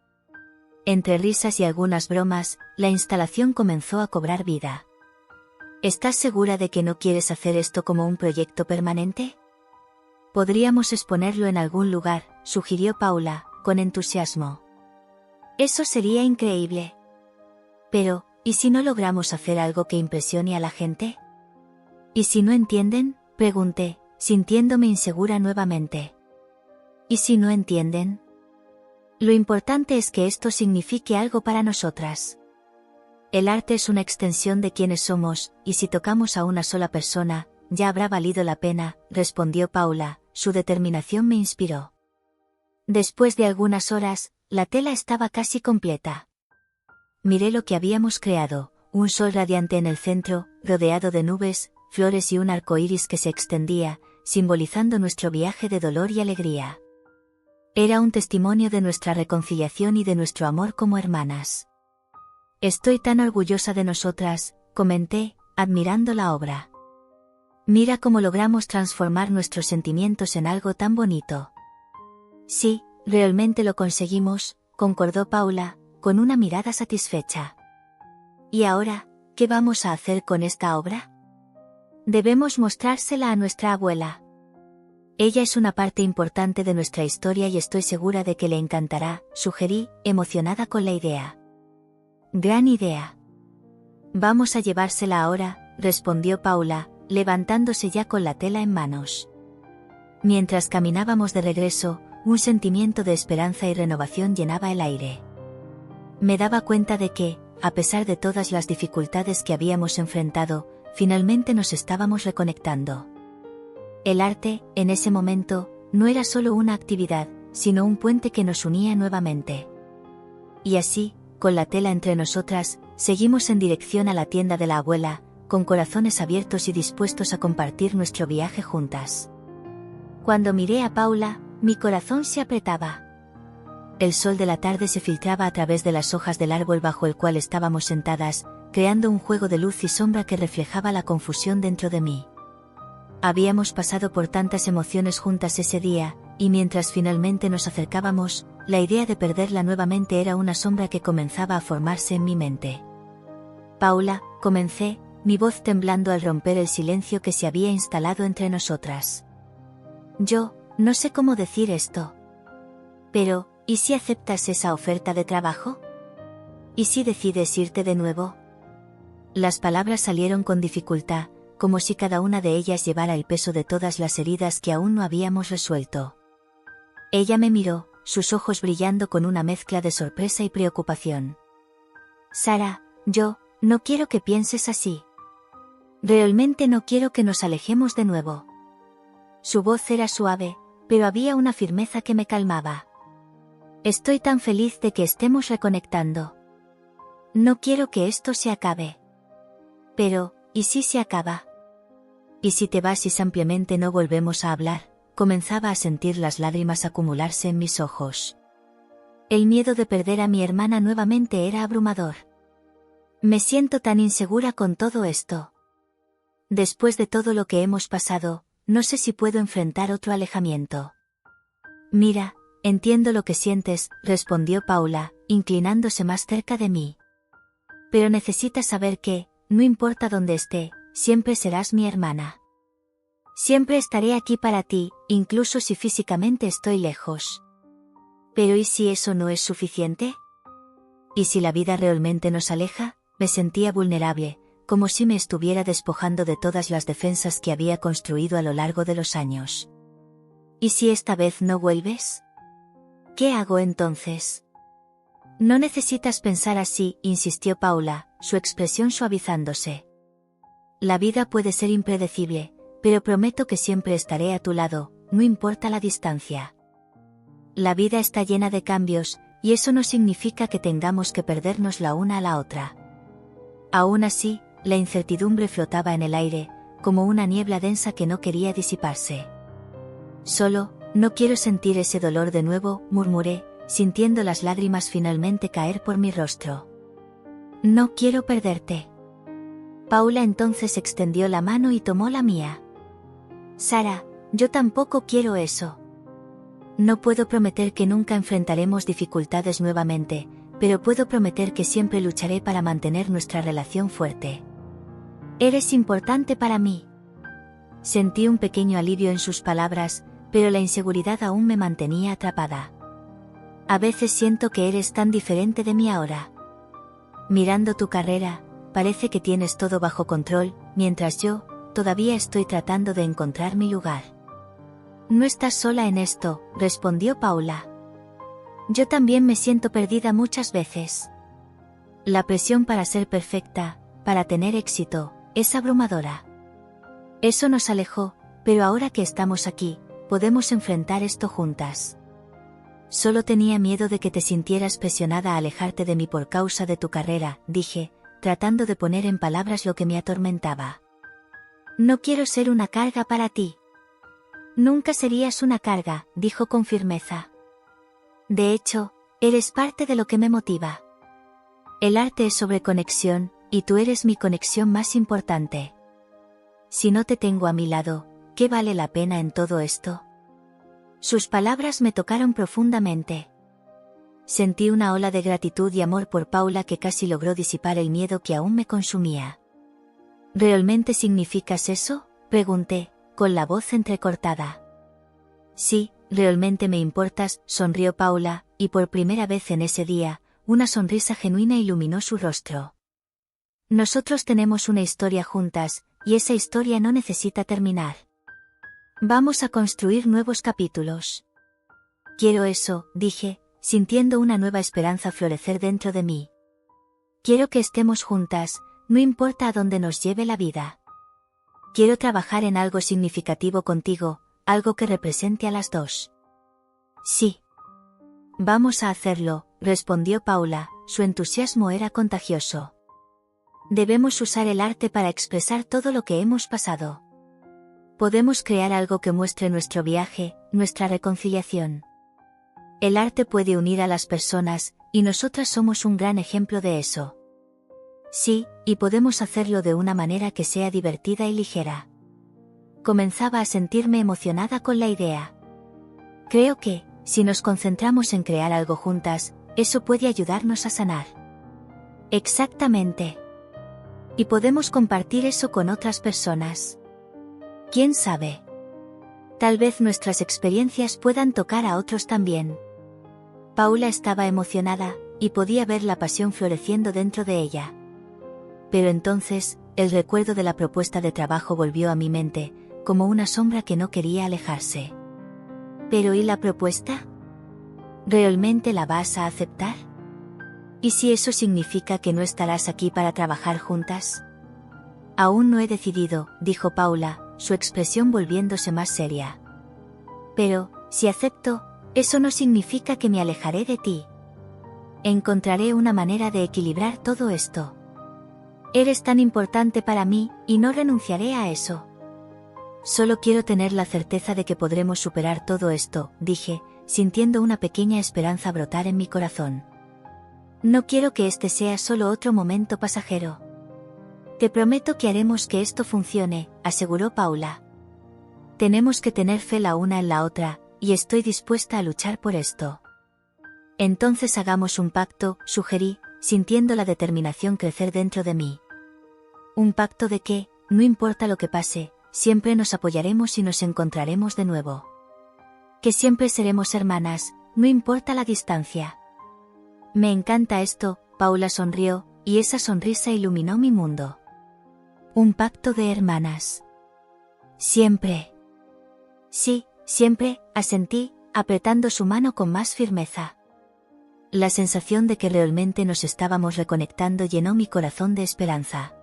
Entre risas y algunas bromas, la instalación comenzó a cobrar vida. ¿Estás segura de que no quieres hacer esto como un proyecto permanente? Podríamos exponerlo en algún lugar, sugirió Paula, con entusiasmo. Eso sería increíble. Pero, ¿y si no logramos hacer algo que impresione a la gente? ¿Y si no entienden?, pregunté, sintiéndome insegura nuevamente. ¿Y si no entienden? Lo importante es que esto signifique algo para nosotras. El arte es una extensión de quienes somos, y si tocamos a una sola persona, ya habrá valido la pena, respondió Paula, su determinación me inspiró. Después de algunas horas, la tela estaba casi completa. Miré lo que habíamos creado, un sol radiante en el centro, rodeado de nubes, flores y un arco iris que se extendía, simbolizando nuestro viaje de dolor y alegría. Era un testimonio de nuestra reconciliación y de nuestro amor como hermanas. Estoy tan orgullosa de nosotras, comenté, admirando la obra. Mira cómo logramos transformar nuestros sentimientos en algo tan bonito. Sí, realmente lo conseguimos, concordó Paula, con una mirada satisfecha. ¿Y ahora, qué vamos a hacer con esta obra? Debemos mostrársela a nuestra abuela. Ella es una parte importante de nuestra historia y estoy segura de que le encantará, sugerí, emocionada con la idea. Gran idea. Vamos a llevársela ahora, respondió Paula, levantándose ya con la tela en manos. Mientras caminábamos de regreso, un sentimiento de esperanza y renovación llenaba el aire. Me daba cuenta de que, a pesar de todas las dificultades que habíamos enfrentado, finalmente nos estábamos reconectando. El arte, en ese momento, no era solo una actividad, sino un puente que nos unía nuevamente. Y así, con la tela entre nosotras, seguimos en dirección a la tienda de la abuela, con corazones abiertos y dispuestos a compartir nuestro viaje juntas. Cuando miré a Paula, mi corazón se apretaba. El sol de la tarde se filtraba a través de las hojas del árbol bajo el cual estábamos sentadas, creando un juego de luz y sombra que reflejaba la confusión dentro de mí. Habíamos pasado por tantas emociones juntas ese día, y mientras finalmente nos acercábamos, la idea de perderla nuevamente era una sombra que comenzaba a formarse en mi mente. Paula, comencé, mi voz temblando al romper el silencio que se había instalado entre nosotras. Yo, no sé cómo decir esto. Pero, ¿y si aceptas esa oferta de trabajo? ¿Y si decides irte de nuevo? Las palabras salieron con dificultad, como si cada una de ellas llevara el peso de todas las heridas que aún no habíamos resuelto. Ella me miró, sus ojos brillando con una mezcla de sorpresa y preocupación. Sara, yo, no quiero que pienses así. Realmente no quiero que nos alejemos de nuevo. Su voz era suave, pero había una firmeza que me calmaba. Estoy tan feliz de que estemos reconectando. No quiero que esto se acabe. Pero, ¿y si se acaba? ¿Y si te vas y simplemente no volvemos a hablar? Comenzaba a sentir las lágrimas acumularse en mis ojos. El miedo de perder a mi hermana nuevamente era abrumador. Me siento tan insegura con todo esto. Después de todo lo que hemos pasado, no sé si puedo enfrentar otro alejamiento. Mira, entiendo lo que sientes, respondió Paula, inclinándose más cerca de mí. Pero necesitas saber que, no importa dónde esté, siempre serás mi hermana. Siempre estaré aquí para ti, incluso si físicamente estoy lejos. Pero ¿y si eso no es suficiente? ¿Y si la vida realmente nos aleja? Me sentía vulnerable, como si me estuviera despojando de todas las defensas que había construido a lo largo de los años. ¿Y si esta vez no vuelves? ¿Qué hago entonces? No necesitas pensar así, insistió Paula, su expresión suavizándose. La vida puede ser impredecible, pero prometo que siempre estaré a tu lado, no importa la distancia. La vida está llena de cambios, y eso no significa que tengamos que perdernos la una a la otra. Aún así, la incertidumbre flotaba en el aire, como una niebla densa que no quería disiparse. Solo, no quiero sentir ese dolor de nuevo, murmuré, sintiendo las lágrimas finalmente caer por mi rostro. No quiero perderte. Paula entonces extendió la mano y tomó la mía. Sara, yo tampoco quiero eso. No puedo prometer que nunca enfrentaremos dificultades nuevamente, pero puedo prometer que siempre lucharé para mantener nuestra relación fuerte. Eres importante para mí. Sentí un pequeño alivio en sus palabras, pero la inseguridad aún me mantenía atrapada. A veces siento que eres tan diferente de mí ahora. Mirando tu carrera, parece que tienes todo bajo control, mientras yo, todavía estoy tratando de encontrar mi lugar. No estás sola en esto, respondió Paula. Yo también me siento perdida muchas veces. La presión para ser perfecta, para tener éxito, es abrumadora. Eso nos alejó, pero ahora que estamos aquí, podemos enfrentar esto juntas. Solo tenía miedo de que te sintieras presionada a alejarte de mí por causa de tu carrera, dije, tratando de poner en palabras lo que me atormentaba. No quiero ser una carga para ti. Nunca serías una carga, dijo con firmeza. De hecho, eres parte de lo que me motiva. El arte es sobre conexión, y tú eres mi conexión más importante. Si no te tengo a mi lado, ¿qué vale la pena en todo esto? Sus palabras me tocaron profundamente. Sentí una ola de gratitud y amor por Paula que casi logró disipar el miedo que aún me consumía. ¿Realmente significas eso?, pregunté, con la voz entrecortada. Sí, realmente me importas, sonrió Paula, y por primera vez en ese día, una sonrisa genuina iluminó su rostro. Nosotros tenemos una historia juntas, y esa historia no necesita terminar. Vamos a construir nuevos capítulos. Quiero eso, dije, sintiendo una nueva esperanza florecer dentro de mí. Quiero que estemos juntas, no importa a dónde nos lleve la vida. Quiero trabajar en algo significativo contigo, algo que represente a las dos. Sí. Vamos a hacerlo, respondió Paula, su entusiasmo era contagioso. Debemos usar el arte para expresar todo lo que hemos pasado. Podemos crear algo que muestre nuestro viaje, nuestra reconciliación. El arte puede unir a las personas, y nosotras somos un gran ejemplo de eso. Sí, y podemos hacerlo de una manera que sea divertida y ligera. Comenzaba a sentirme emocionada con la idea. Creo que, si nos concentramos en crear algo juntas, eso puede ayudarnos a sanar. Exactamente. Y podemos compartir eso con otras personas. ¿Quién sabe? Tal vez nuestras experiencias puedan tocar a otros también. Paula estaba emocionada, y podía ver la pasión floreciendo dentro de ella. Pero entonces, el recuerdo de la propuesta de trabajo volvió a mi mente, como una sombra que no quería alejarse. ¿Pero y la propuesta? ¿Realmente la vas a aceptar? ¿Y si eso significa que no estarás aquí para trabajar juntas? Aún no he decidido, dijo Paula, su expresión volviéndose más seria. Pero, si acepto, eso no significa que me alejaré de ti. Encontraré una manera de equilibrar todo esto. Eres tan importante para mí, y no renunciaré a eso. Solo quiero tener la certeza de que podremos superar todo esto, dije, sintiendo una pequeña esperanza brotar en mi corazón. No quiero que este sea solo otro momento pasajero. Te prometo que haremos que esto funcione, aseguró Paula. Tenemos que tener fe la una en la otra, y estoy dispuesta a luchar por esto. Entonces hagamos un pacto, sugerí, sintiendo la determinación crecer dentro de mí. Un pacto de que, no importa lo que pase, siempre nos apoyaremos y nos encontraremos de nuevo. Que siempre seremos hermanas, no importa la distancia. Me encanta esto, Paula sonrió, y esa sonrisa iluminó mi mundo. Un pacto de hermanas. Siempre. Sí, siempre, asentí, apretando su mano con más firmeza. La sensación de que realmente nos estábamos reconectando llenó mi corazón de esperanza.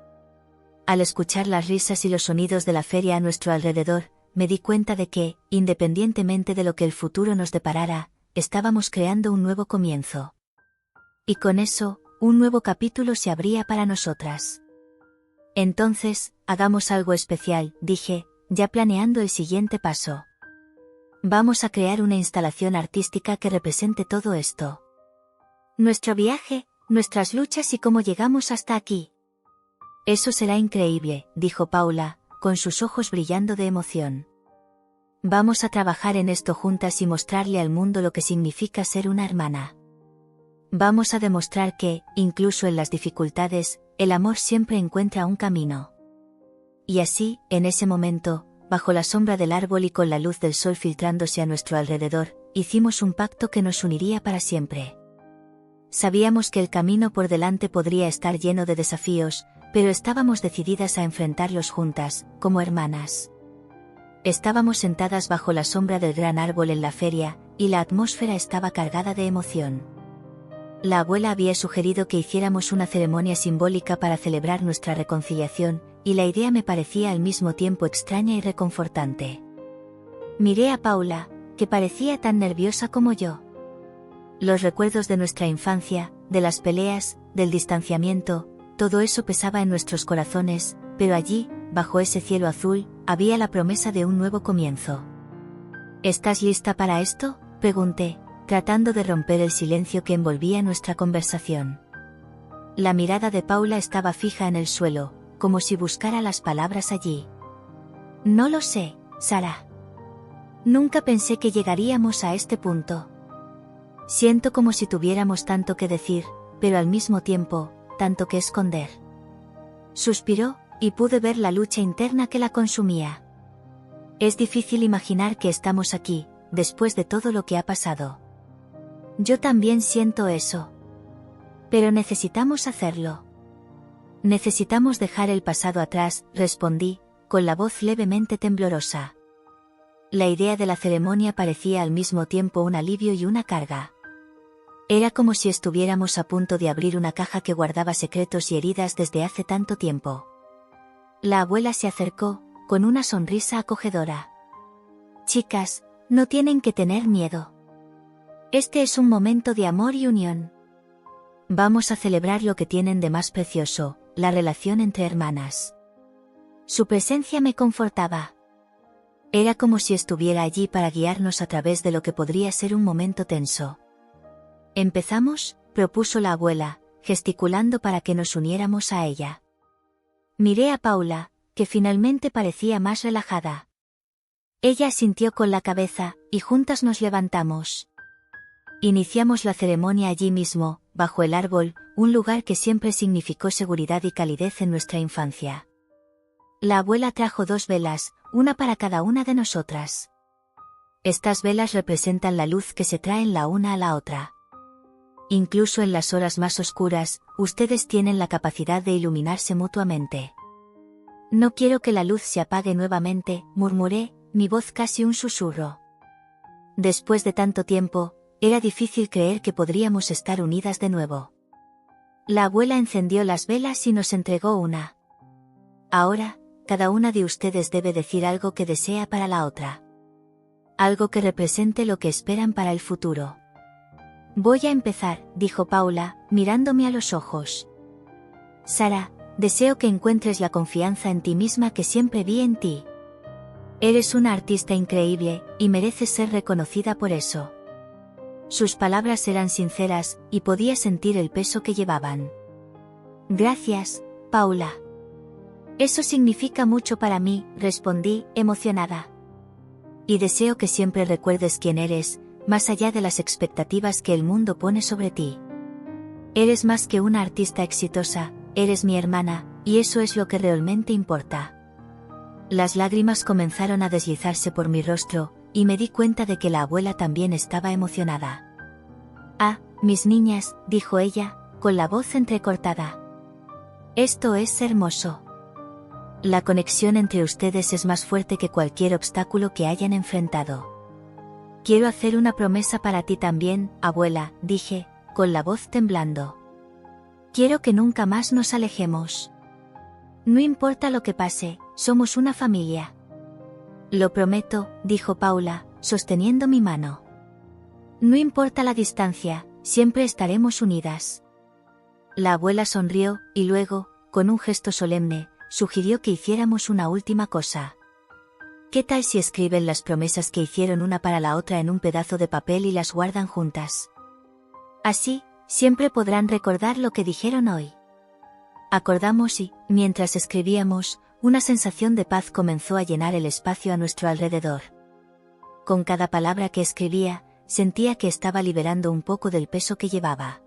Al escuchar las risas y los sonidos de la feria a nuestro alrededor, me di cuenta de que, independientemente de lo que el futuro nos deparara, estábamos creando un nuevo comienzo. Y con eso, un nuevo capítulo se abría para nosotras. Entonces, hagamos algo especial, dije, ya planeando el siguiente paso. Vamos a crear una instalación artística que represente todo esto. Nuestro viaje, nuestras luchas y cómo llegamos hasta aquí. Eso será increíble, dijo Paula, con sus ojos brillando de emoción. Vamos a trabajar en esto juntas y mostrarle al mundo lo que significa ser una hermana. Vamos a demostrar que, incluso en las dificultades, el amor siempre encuentra un camino. Y así, en ese momento, bajo la sombra del árbol y con la luz del sol filtrándose a nuestro alrededor, hicimos un pacto que nos uniría para siempre. Sabíamos que el camino por delante podría estar lleno de desafíos, pero estábamos decididas a enfrentarlos juntas, como hermanas. Estábamos sentadas bajo la sombra del gran árbol en la feria, y la atmósfera estaba cargada de emoción. La abuela había sugerido que hiciéramos una ceremonia simbólica para celebrar nuestra reconciliación, y la idea me parecía al mismo tiempo extraña y reconfortante. Miré a Paula, que parecía tan nerviosa como yo. Los recuerdos de nuestra infancia, de las peleas, del distanciamiento, todo eso pesaba en nuestros corazones, pero allí, bajo ese cielo azul, había la promesa de un nuevo comienzo. ¿Estás lista para esto?, pregunté, tratando de romper el silencio que envolvía nuestra conversación. La mirada de Paula estaba fija en el suelo, como si buscara las palabras allí. No lo sé, Sara. Nunca pensé que llegaríamos a este punto. Siento como si tuviéramos tanto que decir, pero al mismo tiempo, tanto que esconder. Suspiró, y pude ver la lucha interna que la consumía. Es difícil imaginar que estamos aquí, después de todo lo que ha pasado. Yo también siento eso. Pero necesitamos hacerlo. Necesitamos dejar el pasado atrás, respondí, con la voz levemente temblorosa. La idea de la ceremonia parecía al mismo tiempo un alivio y una carga. Era como si estuviéramos a punto de abrir una caja que guardaba secretos y heridas desde hace tanto tiempo. La abuela se acercó, con una sonrisa acogedora. Chicas, no tienen que tener miedo. Este es un momento de amor y unión. Vamos a celebrar lo que tienen de más precioso, la relación entre hermanas. Su presencia me confortaba. Era como si estuviera allí para guiarnos a través de lo que podría ser un momento tenso. ¿Empezamos?, propuso la abuela, gesticulando para que nos uniéramos a ella. Miré a Paula, que finalmente parecía más relajada. Ella asintió con la cabeza, y juntas nos levantamos. Iniciamos la ceremonia allí mismo, bajo el árbol, un lugar que siempre significó seguridad y calidez en nuestra infancia. La abuela trajo 2 velas, una para cada una de nosotras. Estas velas representan la luz que se traen la una a la otra. Incluso en las horas más oscuras, ustedes tienen la capacidad de iluminarse mutuamente. No quiero que la luz se apague nuevamente, murmuré, mi voz casi un susurro. Después de tanto tiempo, era difícil creer que podríamos estar unidas de nuevo. La abuela encendió las velas y nos entregó una. Ahora, cada una de ustedes debe decir algo que desea para la otra. Algo que represente lo que esperan para el futuro. Voy a empezar, dijo Paula, mirándome a los ojos. Sara, deseo que encuentres la confianza en ti misma que siempre vi en ti. Eres una artista increíble, y mereces ser reconocida por eso. Sus palabras eran sinceras, y podía sentir el peso que llevaban. Gracias, Paula. Eso significa mucho para mí, respondí, emocionada. Y deseo que siempre recuerdes quién eres, más allá de las expectativas que el mundo pone sobre ti. Eres más que una artista exitosa, eres mi hermana, y eso es lo que realmente importa. Las lágrimas comenzaron a deslizarse por mi rostro, y me di cuenta de que la abuela también estaba emocionada. «Ah, mis niñas», dijo ella, con la voz entrecortada. «Esto es hermoso. La conexión entre ustedes es más fuerte que cualquier obstáculo que hayan enfrentado. Quiero hacer una promesa para ti también, abuela», dije, con la voz temblando. «Quiero que nunca más nos alejemos. No importa lo que pase, somos una familia». «Lo prometo», dijo Paula, sosteniendo mi mano. «No importa la distancia, siempre estaremos unidas». La abuela sonrió, y luego, con un gesto solemne, sugirió que hiciéramos una última cosa. «¿Qué tal si escriben las promesas que hicieron una para la otra en un pedazo de papel y las guardan juntas? Así, siempre podrán recordar lo que dijeron hoy». Acordamos y, mientras escribíamos, una sensación de paz comenzó a llenar el espacio a nuestro alrededor. Con cada palabra que escribía, sentía que estaba liberando un poco del peso que llevaba.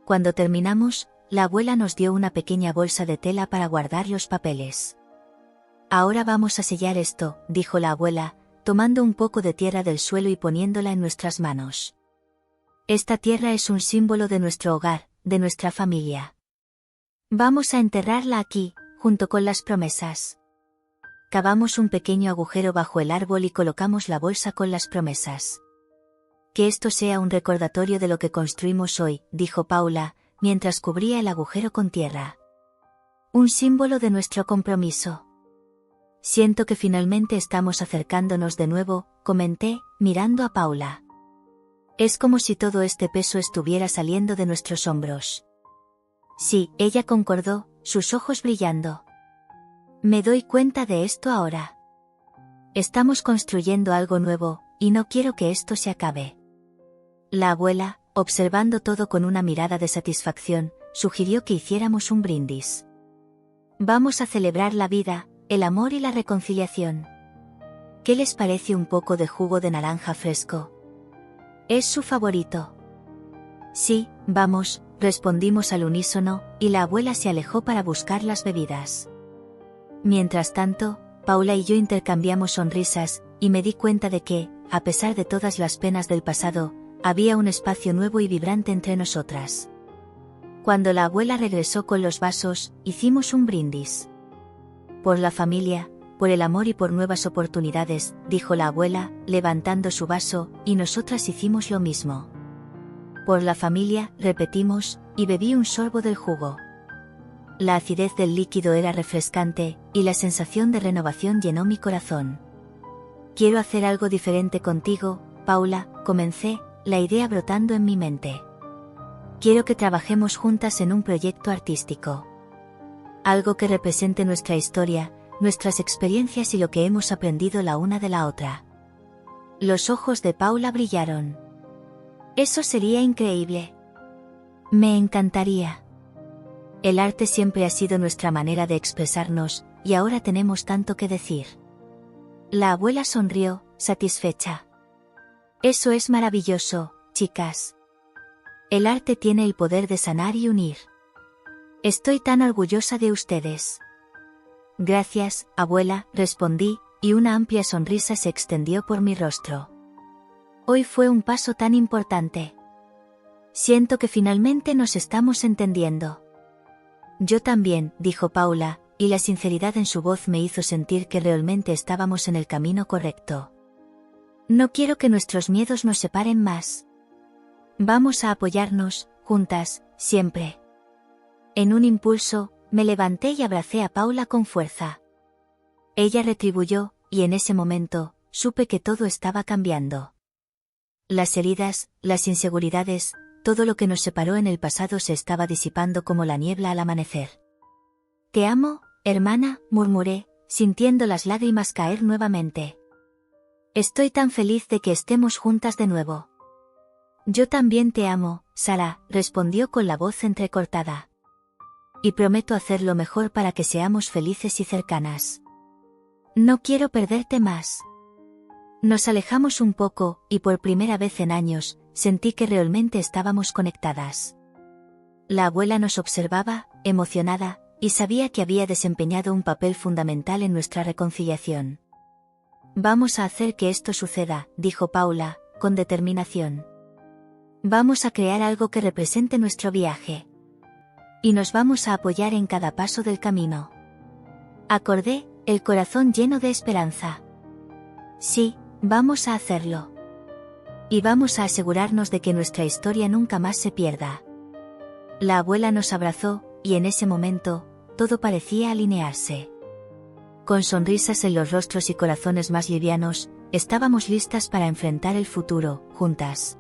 Cuando terminamos, la abuela nos dio una pequeña bolsa de tela para guardar los papeles. «Ahora vamos a sellar esto», dijo la abuela, tomando un poco de tierra del suelo y poniéndola en nuestras manos. «Esta tierra es un símbolo de nuestro hogar, de nuestra familia. Vamos a enterrarla aquí, junto con las promesas». Cavamos un pequeño agujero bajo el árbol y colocamos la bolsa con las promesas. «Que esto sea un recordatorio de lo que construimos hoy», dijo Paula, mientras cubría el agujero con tierra. «Un símbolo de nuestro compromiso». «Siento que finalmente estamos acercándonos de nuevo», comenté, mirando a Paula. «Es como si todo este peso estuviera saliendo de nuestros hombros». «Sí», ella concordó, sus ojos brillando. «Me doy cuenta de esto ahora. Estamos construyendo algo nuevo, y no quiero que esto se acabe». La abuela, observando todo con una mirada de satisfacción, sugirió que hiciéramos un brindis. «Vamos a celebrar la vida, el amor y la reconciliación. ¿Qué les parece un poco de jugo de naranja fresco? ¿Es su favorito?» «Sí, vamos», respondimos al unísono, y la abuela se alejó para buscar las bebidas. Mientras tanto, Paula y yo intercambiamos sonrisas, y me di cuenta de que, a pesar de todas las penas del pasado, había un espacio nuevo y vibrante entre nosotras. Cuando la abuela regresó con los vasos, hicimos un brindis. «Por la familia, por el amor y por nuevas oportunidades», dijo la abuela, levantando su vaso, y nosotras hicimos lo mismo. «Por la familia», repetimos, y bebí un sorbo del jugo. La acidez del líquido era refrescante, y la sensación de renovación llenó mi corazón. «Quiero hacer algo diferente contigo, Paula», comencé, la idea brotando en mi mente. «Quiero que trabajemos juntas en un proyecto artístico. Algo que represente nuestra historia, nuestras experiencias y lo que hemos aprendido la una de la otra». Los ojos de Paula brillaron. «Eso sería increíble. Me encantaría. El arte siempre ha sido nuestra manera de expresarnos, y ahora tenemos tanto que decir». La abuela sonrió, satisfecha. «Eso es maravilloso, chicas. El arte tiene el poder de sanar y unir. Estoy tan orgullosa de ustedes». «Gracias, abuela», respondí, y una amplia sonrisa se extendió por mi rostro. Hoy fue un paso tan importante. Siento que finalmente nos estamos entendiendo. «Yo también», dijo Paula, y la sinceridad en su voz me hizo sentir que realmente estábamos en el camino correcto. «No quiero que nuestros miedos nos separen más. Vamos a apoyarnos, juntas, siempre». En un impulso, me levanté y abracé a Paula con fuerza. Ella retribuyó, y en ese momento, supe que todo estaba cambiando. Las heridas, las inseguridades, todo lo que nos separó en el pasado se estaba disipando como la niebla al amanecer. «Te amo, hermana», murmuré, sintiendo las lágrimas caer nuevamente. «Estoy tan feliz de que estemos juntas de nuevo». «Yo también te amo, Sara», respondió con la voz entrecortada. «Y prometo hacer lo mejor para que seamos felices y cercanas. No quiero perderte más». Nos alejamos un poco, y por primera vez en años, sentí que realmente estábamos conectadas. La abuela nos observaba, emocionada, y sabía que había desempeñado un papel fundamental en nuestra reconciliación. Vamos a hacer que esto suceda, dijo Paula, con determinación. Vamos a crear algo que represente nuestro viaje. Y nos vamos a apoyar en cada paso del camino. Acordé, el corazón lleno de esperanza. Sí, vamos a hacerlo. Y vamos a asegurarnos de que nuestra historia nunca más se pierda. La abuela nos abrazó, y en ese momento, todo parecía alinearse. Con sonrisas en los rostros y corazones más livianos, estábamos listas para enfrentar el futuro, juntas.